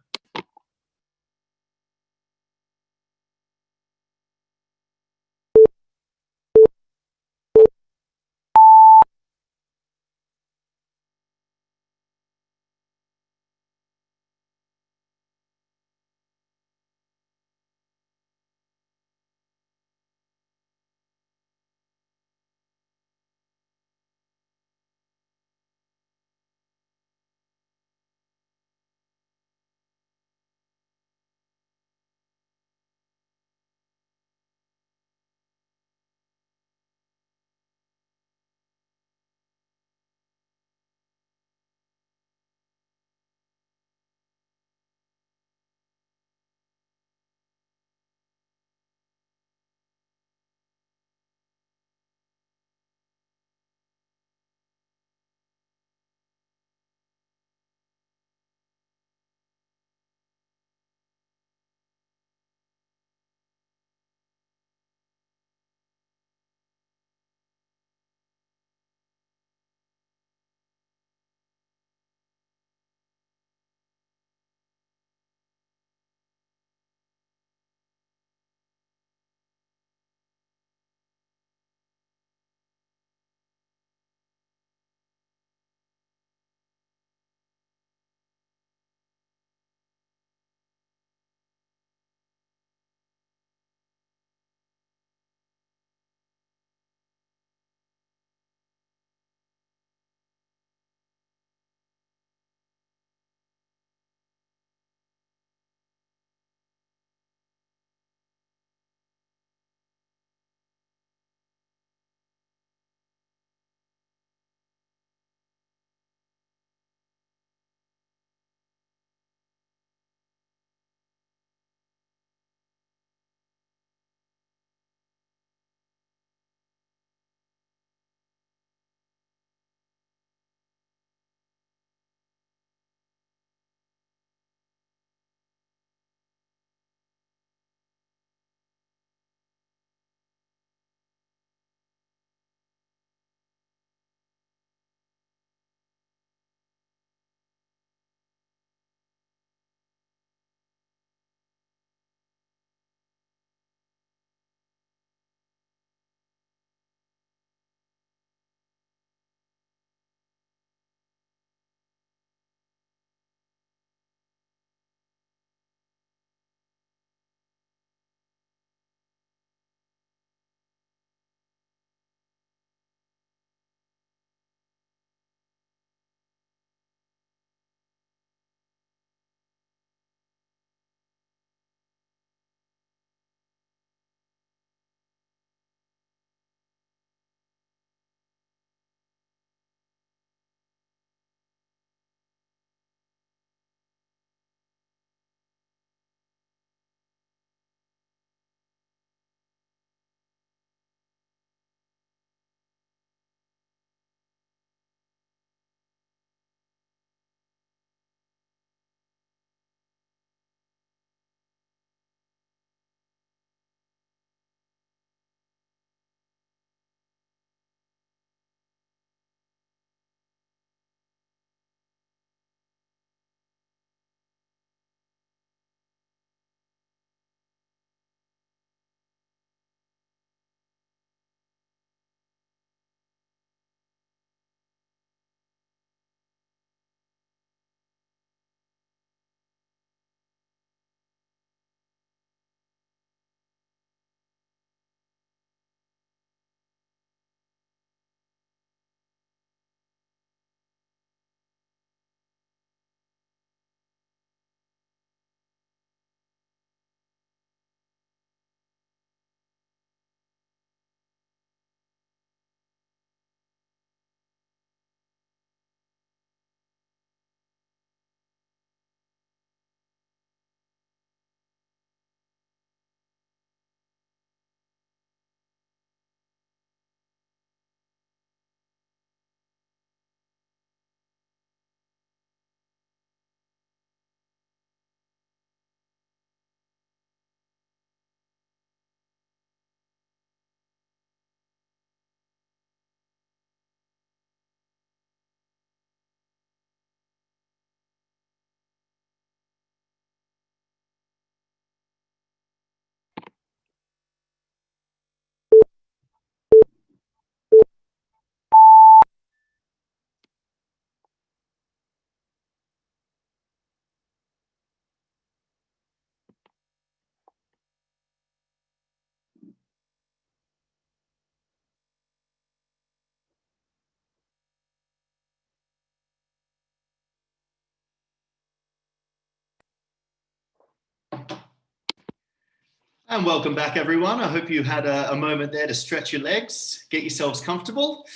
And welcome back, everyone. I hope you had a moment there to stretch your legs, get yourselves comfortable.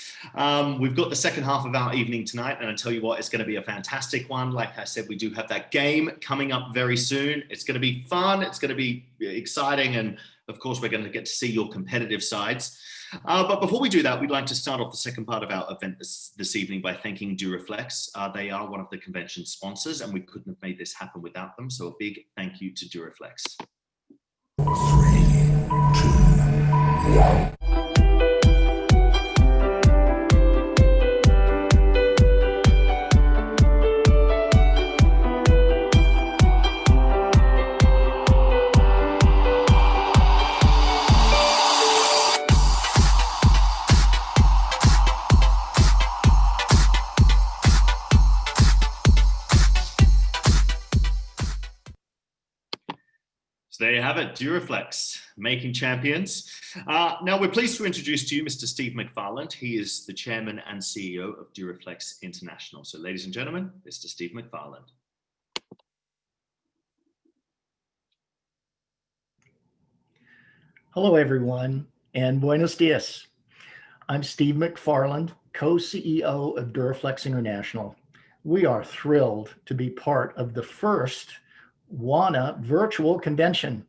We've got the second half of our evening tonight, and I tell you what, it's going to be a fantastic one. Like I said, we do have that game coming up very soon. It's going to be fun. It's going to be exciting. And of course, we're going to get to see your competitive sides. But before we do that, we'd like to start off the second part of our event this evening by thanking Duraflex. They are one of the convention sponsors, and we couldn't have made this happen without them. So a big thank you to Duraflex. 3, 2, 1. There you have it, Duraflex, making champions. Now we're pleased to introduce to you Mr. Steve McFarland. He is the chairman and CEO of Duraflex International. So ladies and gentlemen, Mr. Steve McFarland. Hello, everyone, and buenos dias. I'm Steve McFarland, co-CEO of Duraflex International. We are thrilled to be part of the first UANA virtual convention.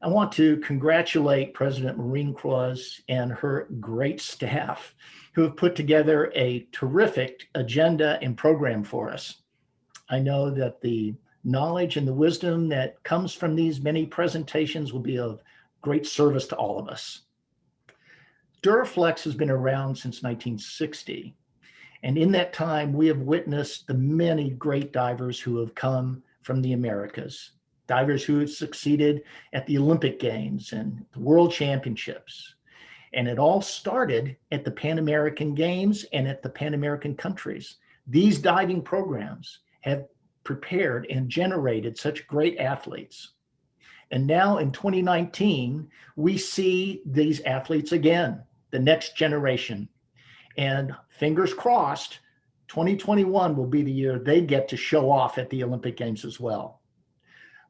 I want to congratulate President Maureen Cross and her great staff who have put together a terrific agenda and program for us. I know that the knowledge and the wisdom that comes from these many presentations will be of great service to all of us. Duraflex has been around since 1960, and in that time we have witnessed the many great divers who have come from the Americas, divers who have succeeded at the Olympic Games and the World Championships. And it all started at the Pan American Games and at the Pan American countries. These diving programs have prepared and generated such great athletes. And now in 2019, we see these athletes again, the next generation. And fingers crossed, 2021 will be the year they get to show off at the Olympic Games as well.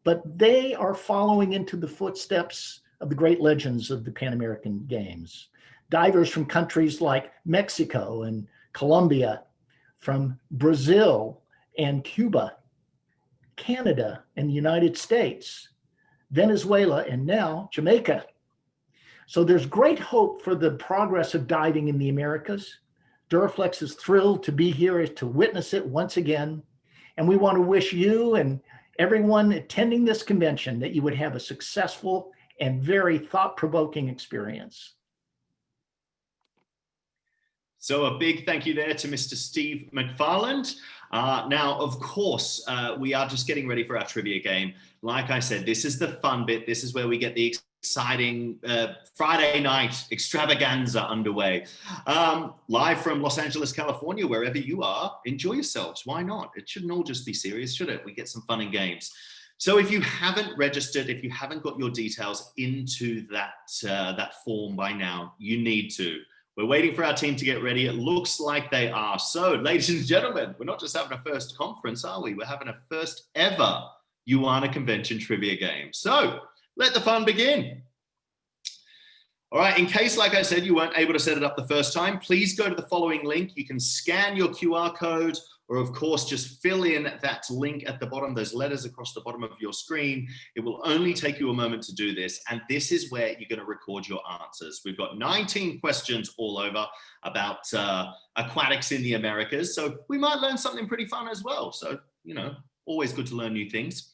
But they are following into the footsteps of the great legends of the Pan American Games. Divers from countries like Mexico and Colombia, from Brazil and Cuba, Canada and the United States, Venezuela, and now Jamaica. So there's great hope for the progress of diving in the Americas. Duraflex is thrilled to be here to witness it once again. And we want to wish you and everyone attending this convention that you would have a successful and very thought-provoking experience. So a big thank you there to Mr. Steve McFarland. Now, of course, we are just getting ready for our trivia game. Like I said, this is the fun bit. This is where we get the exciting Friday night extravaganza underway. Live from Los Angeles, California, wherever you are, enjoy yourselves. Why not? It shouldn't all just be serious, should it? We get some fun and games. So if you haven't registered, if you haven't got your details into that form by now, you need to. We're waiting for our team to get ready. It looks like they are. So, ladies and gentlemen, we're not just having a first conference, are we? We're having a first ever UANA Convention trivia game. So, let the fun begin. All right, in case, like I said, you weren't able to set it up the first time, please go to the following link. You can scan your QR code, or of course, just fill in that link at the bottom, those letters across the bottom of your screen. It will only take you a moment to do this. And this is where you're going to record your answers. We've got 19 questions all over about aquatics in the Americas. So we might learn something pretty fun as well. So, you know, always good to learn new things.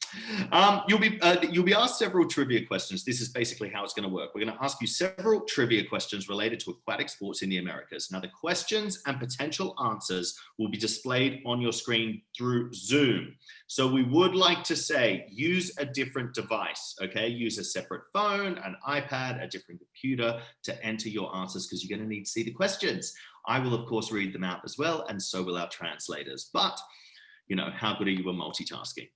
You'll be asked several trivia questions. This is basically how it's going to work. We're going to ask you several trivia questions related to aquatic sports in the Americas. Now, the questions and potential answers will be displayed on your screen through Zoom. So we would like to say, use a different device, okay? Use a separate phone, an iPad, a different computer to enter your answers, because you're going to need to see the questions. I will, of course, read them out as well, and so will our translators. But you know, how good are you at multitasking?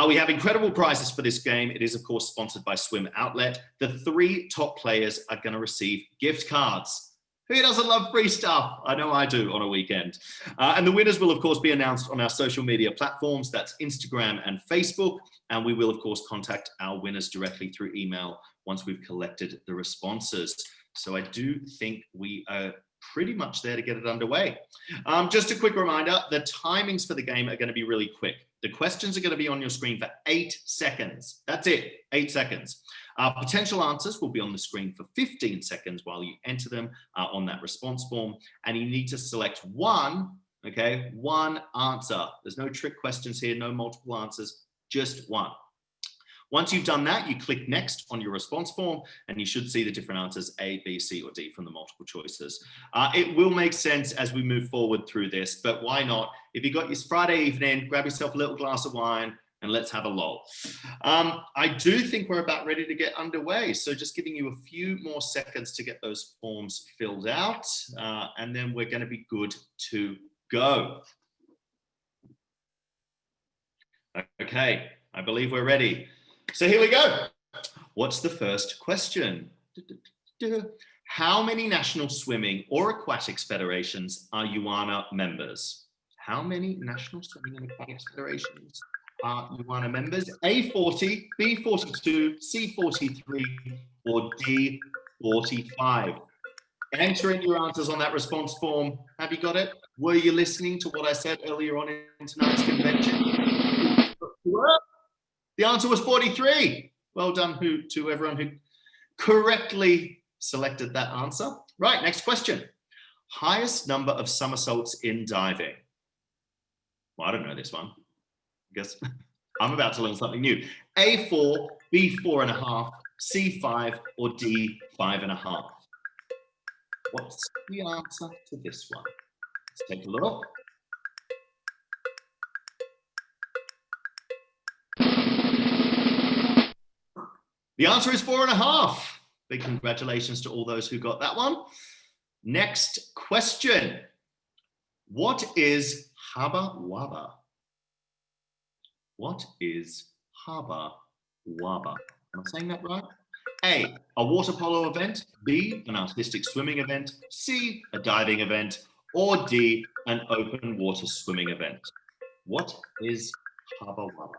We have incredible prizes for this game. It is, of course, sponsored by Swim Outlet. The 3 top players are going to receive gift cards. Who doesn't love free stuff? I know I do on a weekend. And the winners will, of course, be announced on our social media platforms. That's Instagram and Facebook. And we will, of course, contact our winners directly through email once we've collected the responses. So I do think we are pretty much there to get it underway. Just a quick reminder, the timings for the game are going to be really quick. The questions are going to be on your screen for 8 seconds. That's it, 8 seconds. Potential answers will be on the screen for 15 seconds while you enter them on that response form. And you need to select one, okay, one answer. There's no trick questions here, no multiple answers, just one. Once you've done that, you click next on your response form and you should see the different answers A, B, C, or D from the multiple choices. It will make sense as we move forward through this, but why not? If you got your Friday evening, grab yourself a little glass of wine and let's have a lol. I do think we're about ready to get underway. So just giving you a few more seconds to get those forms filled out and then we're going to be good to go. Okay, I believe we're ready. So here we go. What's the first question? How many national swimming or aquatics federations are UANA members? How many national swimming and aquatics federations are UANA members? A, 40, B, 42, C, 43, or D, 45? Enter in your answers on that response form. Have you got it? Were you listening to what I said earlier on in tonight's convention? The answer was 43. Well done to everyone who correctly selected that answer. Right, next question. Highest number of somersaults in diving. Well, I don't know this one. I guess I'm about to learn something new. A4, B 4.5, C 5, or D 5.5. What's the answer to this one? Let's take a look. The answer is 4.5. Big congratulations to all those who got that one. Next question. What is Haba Waba? What is Haba Waba? Am I saying that right? A, a water polo event. B, an artistic swimming event. C, a diving event. Or D, an open water swimming event. What is Haba Waba?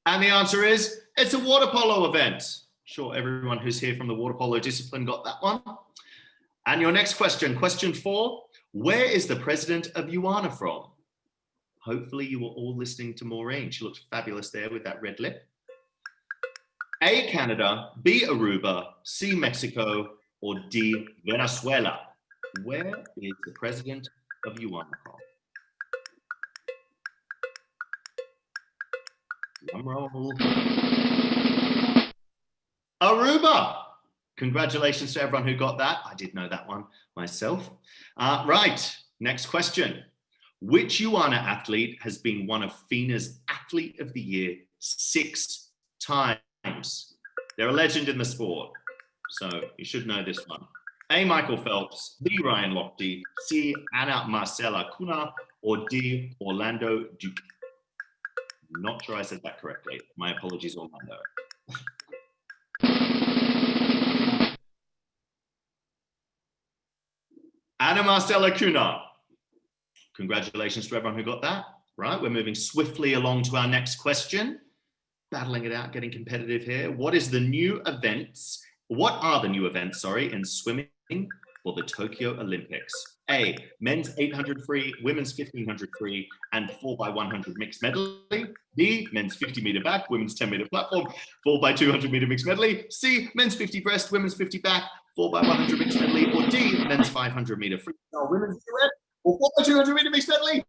And the answer is, it's a water polo event. Sure, everyone who's here from the water polo discipline got that one. And your next question, question 4, where is the president of UANA from? Hopefully you were all listening to Maureen. She looks fabulous there with that red lip. A, Canada, B, Aruba, C, Mexico, or D, Venezuela. Where is the president of UANA from? Drum roll. Aruba. Congratulations to everyone who got that. I did know that one myself. Right, next question. Which UANA athlete has been one of FINA's Athlete of the Year 6 times? They're a legend in the sport, so you should know this one. A, Michael Phelps, B, Ryan Lochte, C, Ana Marcela Cunha, or D, Orlando Duque. Not sure I said that correctly. My apologies, Orlando. Ana Marcela Cunha. Congratulations to everyone who got that. Right, we're moving swiftly along to our next question. Battling it out, getting competitive here. What are the new events, in swimming for the Tokyo Olympics? A, men's 800 free, women's 1500 free, and 4x100 mixed medley. B, men's 50 meter back, women's 10 meter platform, 4x200 meter mixed medley. C, men's 50 breast, women's 50 back, 4x100 mixed medley. Or D, men's 500 meter freestyle, women's duet, or 4x200 meter mixed medley.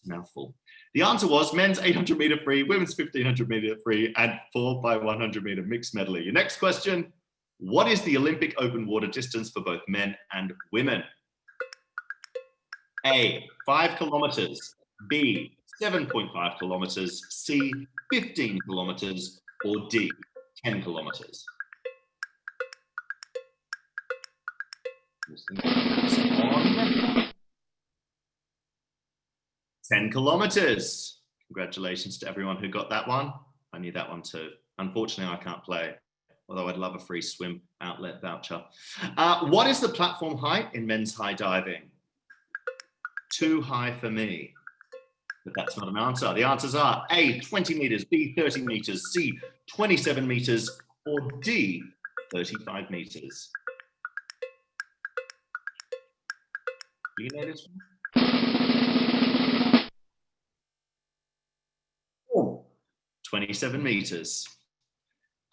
Mouthful. The answer was men's 800 meter free, women's 1500 meter free, and 4x100 meter mixed medley. Your next question. What is the Olympic open water distance for both men and women? A, 5 kilometers, B, 7.5 kilometers, C, 15 kilometers, or D, 10 kilometers? 10 kilometers. Congratulations to everyone who got that one. I knew that one too. Unfortunately, I can't play, although I'd love a free swim outlet voucher. What is the platform height in men's high diving? Too high for me. But that's not an answer. The answers are A, 20 meters, B, 30 meters, C, 27 meters, or D, 35 meters. Do you know this one? Oh, 27 meters.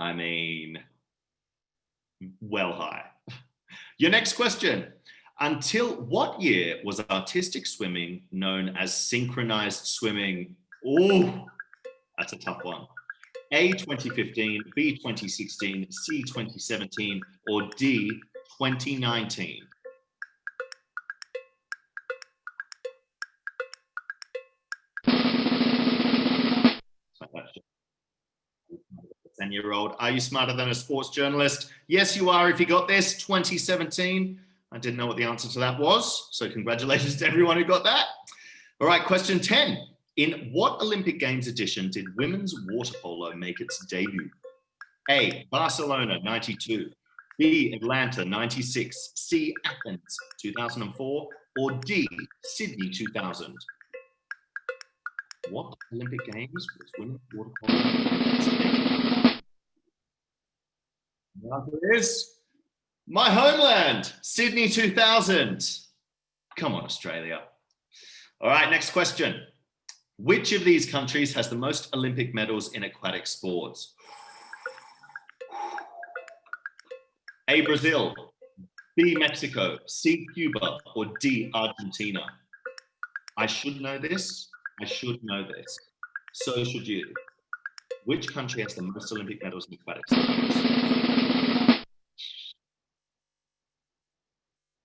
I mean, well high. Your next question. Until what year was artistic swimming known as synchronized swimming? Oh, that's a tough one. A, 2015, B, 2016, C, 2017, or D, 2019? A 10-year-old. Are you smarter than a sports journalist? Yes, you are. If you got this, 2017. I didn't know what the answer to that was, so congratulations to everyone who got that. All right, question 10. In what Olympic Games edition did women's water polo make its debut? A, Barcelona, 92, B, Atlanta, 96, C, Athens, 2004, or D, Sydney, 2000? What Olympic Games was women's water polo making its debut? The answer is my homeland, Sydney 2000. Come on, Australia. All right, next question. Which of these countries has the most Olympic medals in aquatic sports? A, Brazil, B, Mexico, C, Cuba, or D, Argentina? I should know this. I should know this. So should you. Which country has the most Olympic medals in aquatic sports?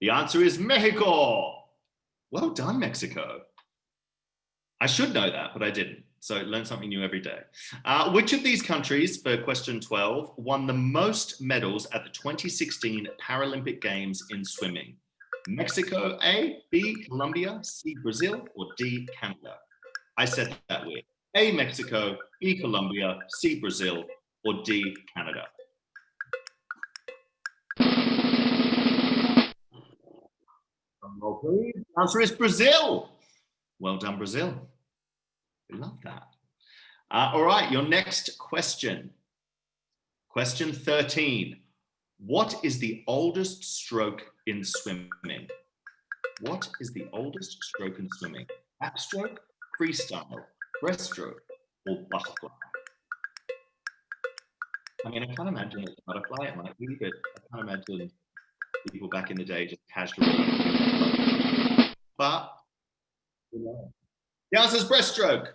The answer is Mexico. Well done, Mexico. I should know that, but I didn't. So learn something new every day. Which of these countries, for question 12, won the most medals at the 2016 Paralympic Games in swimming? Mexico, A, B, Colombia, C, Brazil, or D, Canada? I said that weird. A, Mexico, B, Colombia, C, Brazil, or D, Canada? The answer is Brazil. Well done, Brazil. We love that. All right, your next question. Question 13. What is the oldest stroke in swimming? What is the oldest stroke in swimming? Backstroke, freestyle, breaststroke, or butterfly? I mean, I can't imagine it's butterfly. It might be, but I can't imagine people back in the day just casually. But the answer is breaststroke.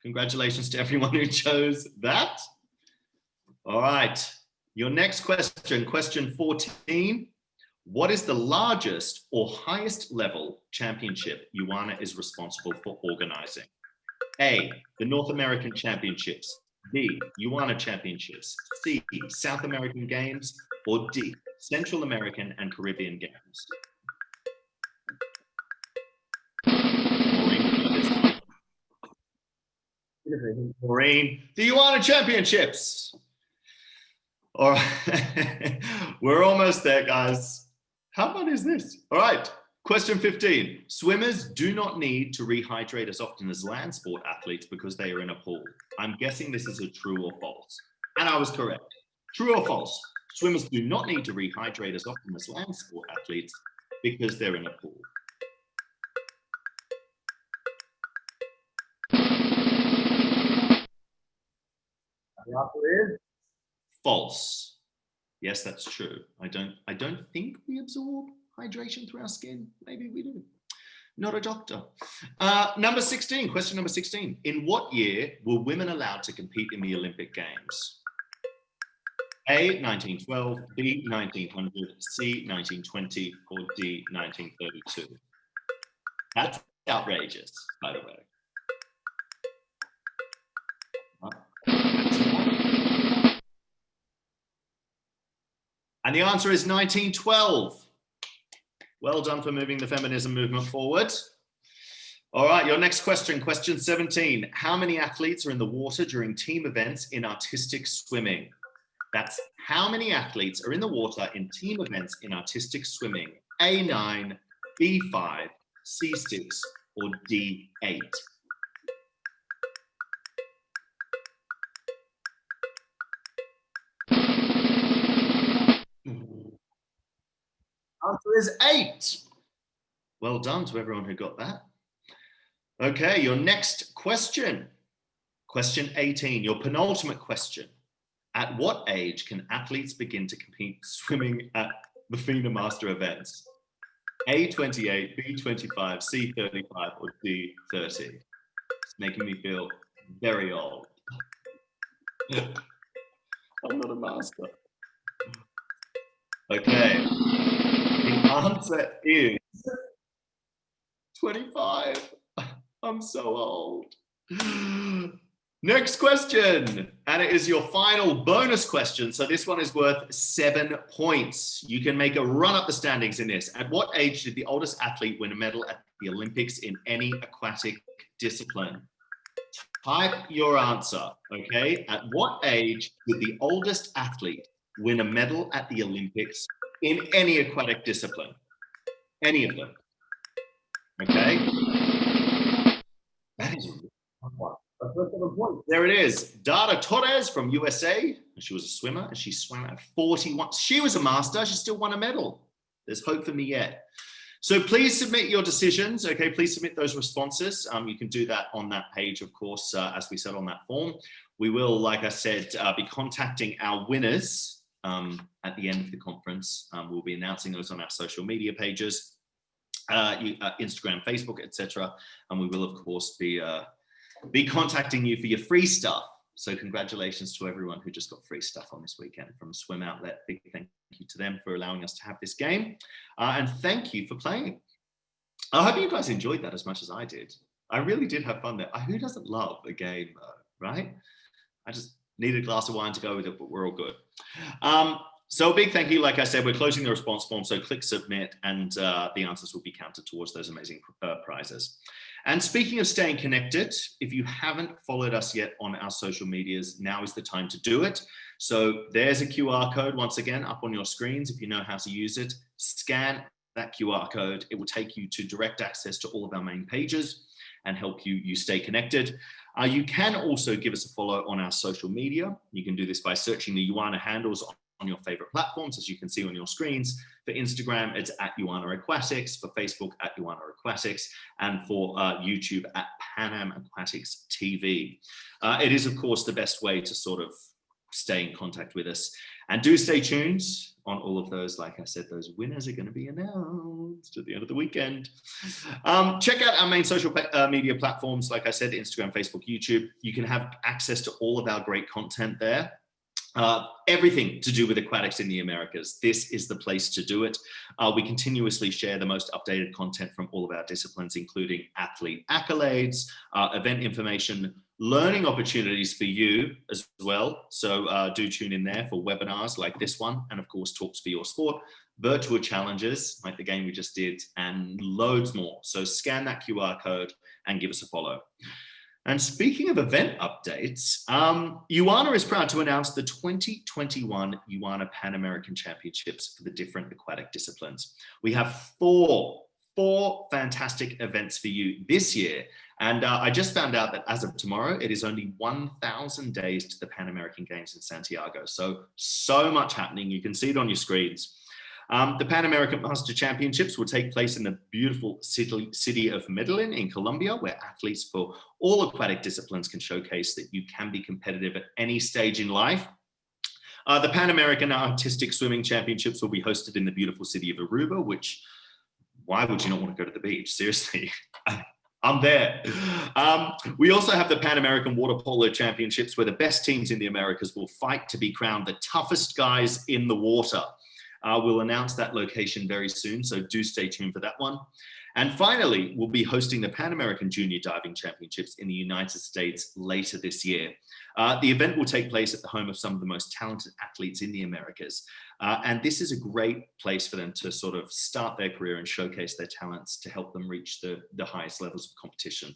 Congratulations to everyone who chose that. All right, your next question, question 14. What is the largest or highest level championship UANA is responsible for organizing? A, the North American Championships, B, UANA Championships, C, South American Games, or D, Central American and Caribbean Games? Maureen, the UANA Championships. All right, we're almost there, guys. How fun is this? All right, question 15. Swimmers do not need to rehydrate as often as land sport athletes because they are in a pool. I'm guessing this is a true or false. And I was correct. True or false? Swimmers do not need to rehydrate as often as land sport athletes because they're in a pool. The answer is false. Yes, that's true. I don't think we absorb hydration through our skin. Maybe we do. Not a doctor. Number 16, question number 16. In what year were women allowed to compete in the Olympic Games? A, 1912, B, 1900, C, 1920, or D, 1932? That's outrageous, by the way. And the answer is 1912. Well done for moving the feminism movement forward. All right, your next question, question 17. How many athletes are in the water during team events in artistic swimming? That's how many athletes are in the water in team events in artistic swimming? A9, B5, C6, or D8? Answer is 8. Well done to everyone who got that. Okay, your next question. Question 18, your penultimate question. At what age can athletes begin to compete swimming at the FINA Master events? A28, B25, C35, or D30? It's making me feel very old. I'm not a master. Okay, the answer is 25. I'm so old. Next question, and it is your final bonus question. So this one is worth 7 points. You can make a run up the standings in this. At what age did the oldest athlete win a medal at the Olympics in any aquatic discipline? Type your answer, okay? At what age did the oldest athlete win a medal at the Olympics in any aquatic discipline? Any of them, okay? That is there it is. Dara Torres from USA. She was a swimmer and she swam at 41. She was a master. She still won a medal. There's hope for me yet. So please submit your decisions. Okay, please submit those responses. You can do that on that page, of course, as we said on that form. We will, like I said, be contacting our winners at the end of the conference. We'll be announcing those on our social media pages, Instagram, Facebook, etc. And we will, of course, be contacting you for your free stuff. So congratulations to everyone who just got free stuff on this weekend from Swim Outlet. Big thank you to them for allowing us to have this game. And thank you for playing. I hope you guys enjoyed that as much as I did. I really did have fun there. Who doesn't love a game though, right? I just need a glass of wine to go with it, but we're all good. So a big thank you. Like I said, we're closing the response form, so click submit and the answers will be counted towards those amazing prizes. And speaking of staying connected, if you haven't followed us yet on our social medias, now is the time to do it. So there's a QR code once again up on your screens. If you know how to use it, scan that QR code. It will take you to direct access to all of our main pages and help you stay connected. You can also give us a follow on our social media. You can do this by searching the UANA handles on your favorite platforms, as you can see on your screens. For Instagram, it's at UANA Aquatics, for Facebook at UANA Aquatics, and for YouTube at Pan Am Aquatics TV. It is, of course, the best way to sort of stay in contact with us. And do stay tuned on all of those. Like I said, those winners are going to be announced at the end of the weekend. Check out our main social media platforms. Like I said, Instagram, Facebook, YouTube. You can have access to all of our great content there. Everything to do with aquatics in the Americas. This is the place to do it. We continuously share the most updated content from all of our disciplines, including athlete accolades, event information, learning opportunities for you as well. So do tune in there for webinars like this one, and of course, Talks for Your Sport, virtual challenges like the game we just did, and loads more. So scan that QR code and give us a follow. And speaking of event updates, UANA is proud to announce the 2021 UANA Pan American Championships for the different aquatic disciplines. We have four fantastic events for you this year. And I just found out that as of tomorrow, it is only 1,000 days to the Pan American Games in Santiago. So much happening. You can see it on your screens. The Pan American Master Championships will take place in the beautiful city of Medellin in Colombia, where athletes for all aquatic disciplines can showcase that you can be competitive at any stage in life. The Pan American Artistic Swimming Championships will be hosted in the beautiful city of Aruba, which, why would you not want to go to the beach? Seriously. I'm there. We also have the Pan American Water Polo Championships, where the best teams in the Americas will fight to be crowned the toughest guys in the water. We'll announce that location very soon, so do stay tuned for that one. And finally, we'll be hosting the Pan American Junior Diving Championships in the United States later this year. The event will take place at the home of some of the most talented athletes in the Americas. And this is a great place for them to sort of start their career and showcase their talents to help them reach the highest levels of competition.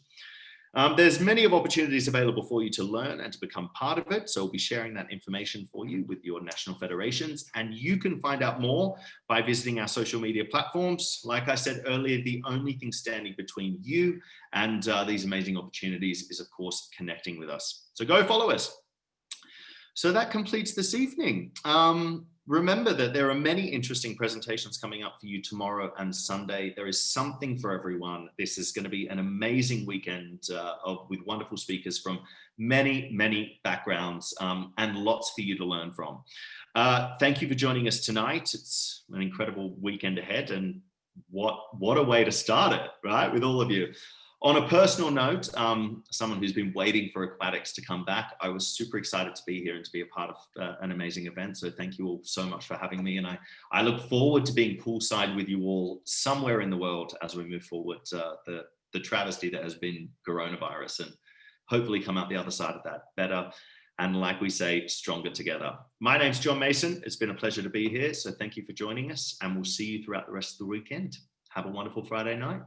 There's many of opportunities available for you to learn and to become part of it. So we'll be sharing that information for you with your national federations. And you can find out more by visiting our social media platforms. Like I said earlier, the only thing standing between you and these amazing opportunities is, of course, connecting with us. So go follow us. So that completes this evening. Remember that there are many interesting presentations coming up for you tomorrow and Sunday. There is something for everyone. This is going to be an amazing weekend with wonderful speakers from many, many backgrounds and lots for you to learn from. Thank you for joining us tonight. It's an incredible weekend ahead, and what a way to start it, right, with all of you. On a personal note, someone who's been waiting for aquatics to come back, I was super excited to be here and to be a part of an amazing event. So thank you all so much for having me. And I look forward to being poolside with you all somewhere in the world as we move forward the travesty that has been coronavirus, and hopefully come out the other side of that better. And like we say, stronger together. My name's John Mason. It's been a pleasure to be here. So thank you for joining us, and we'll see you throughout the rest of the weekend. Have a wonderful Friday night.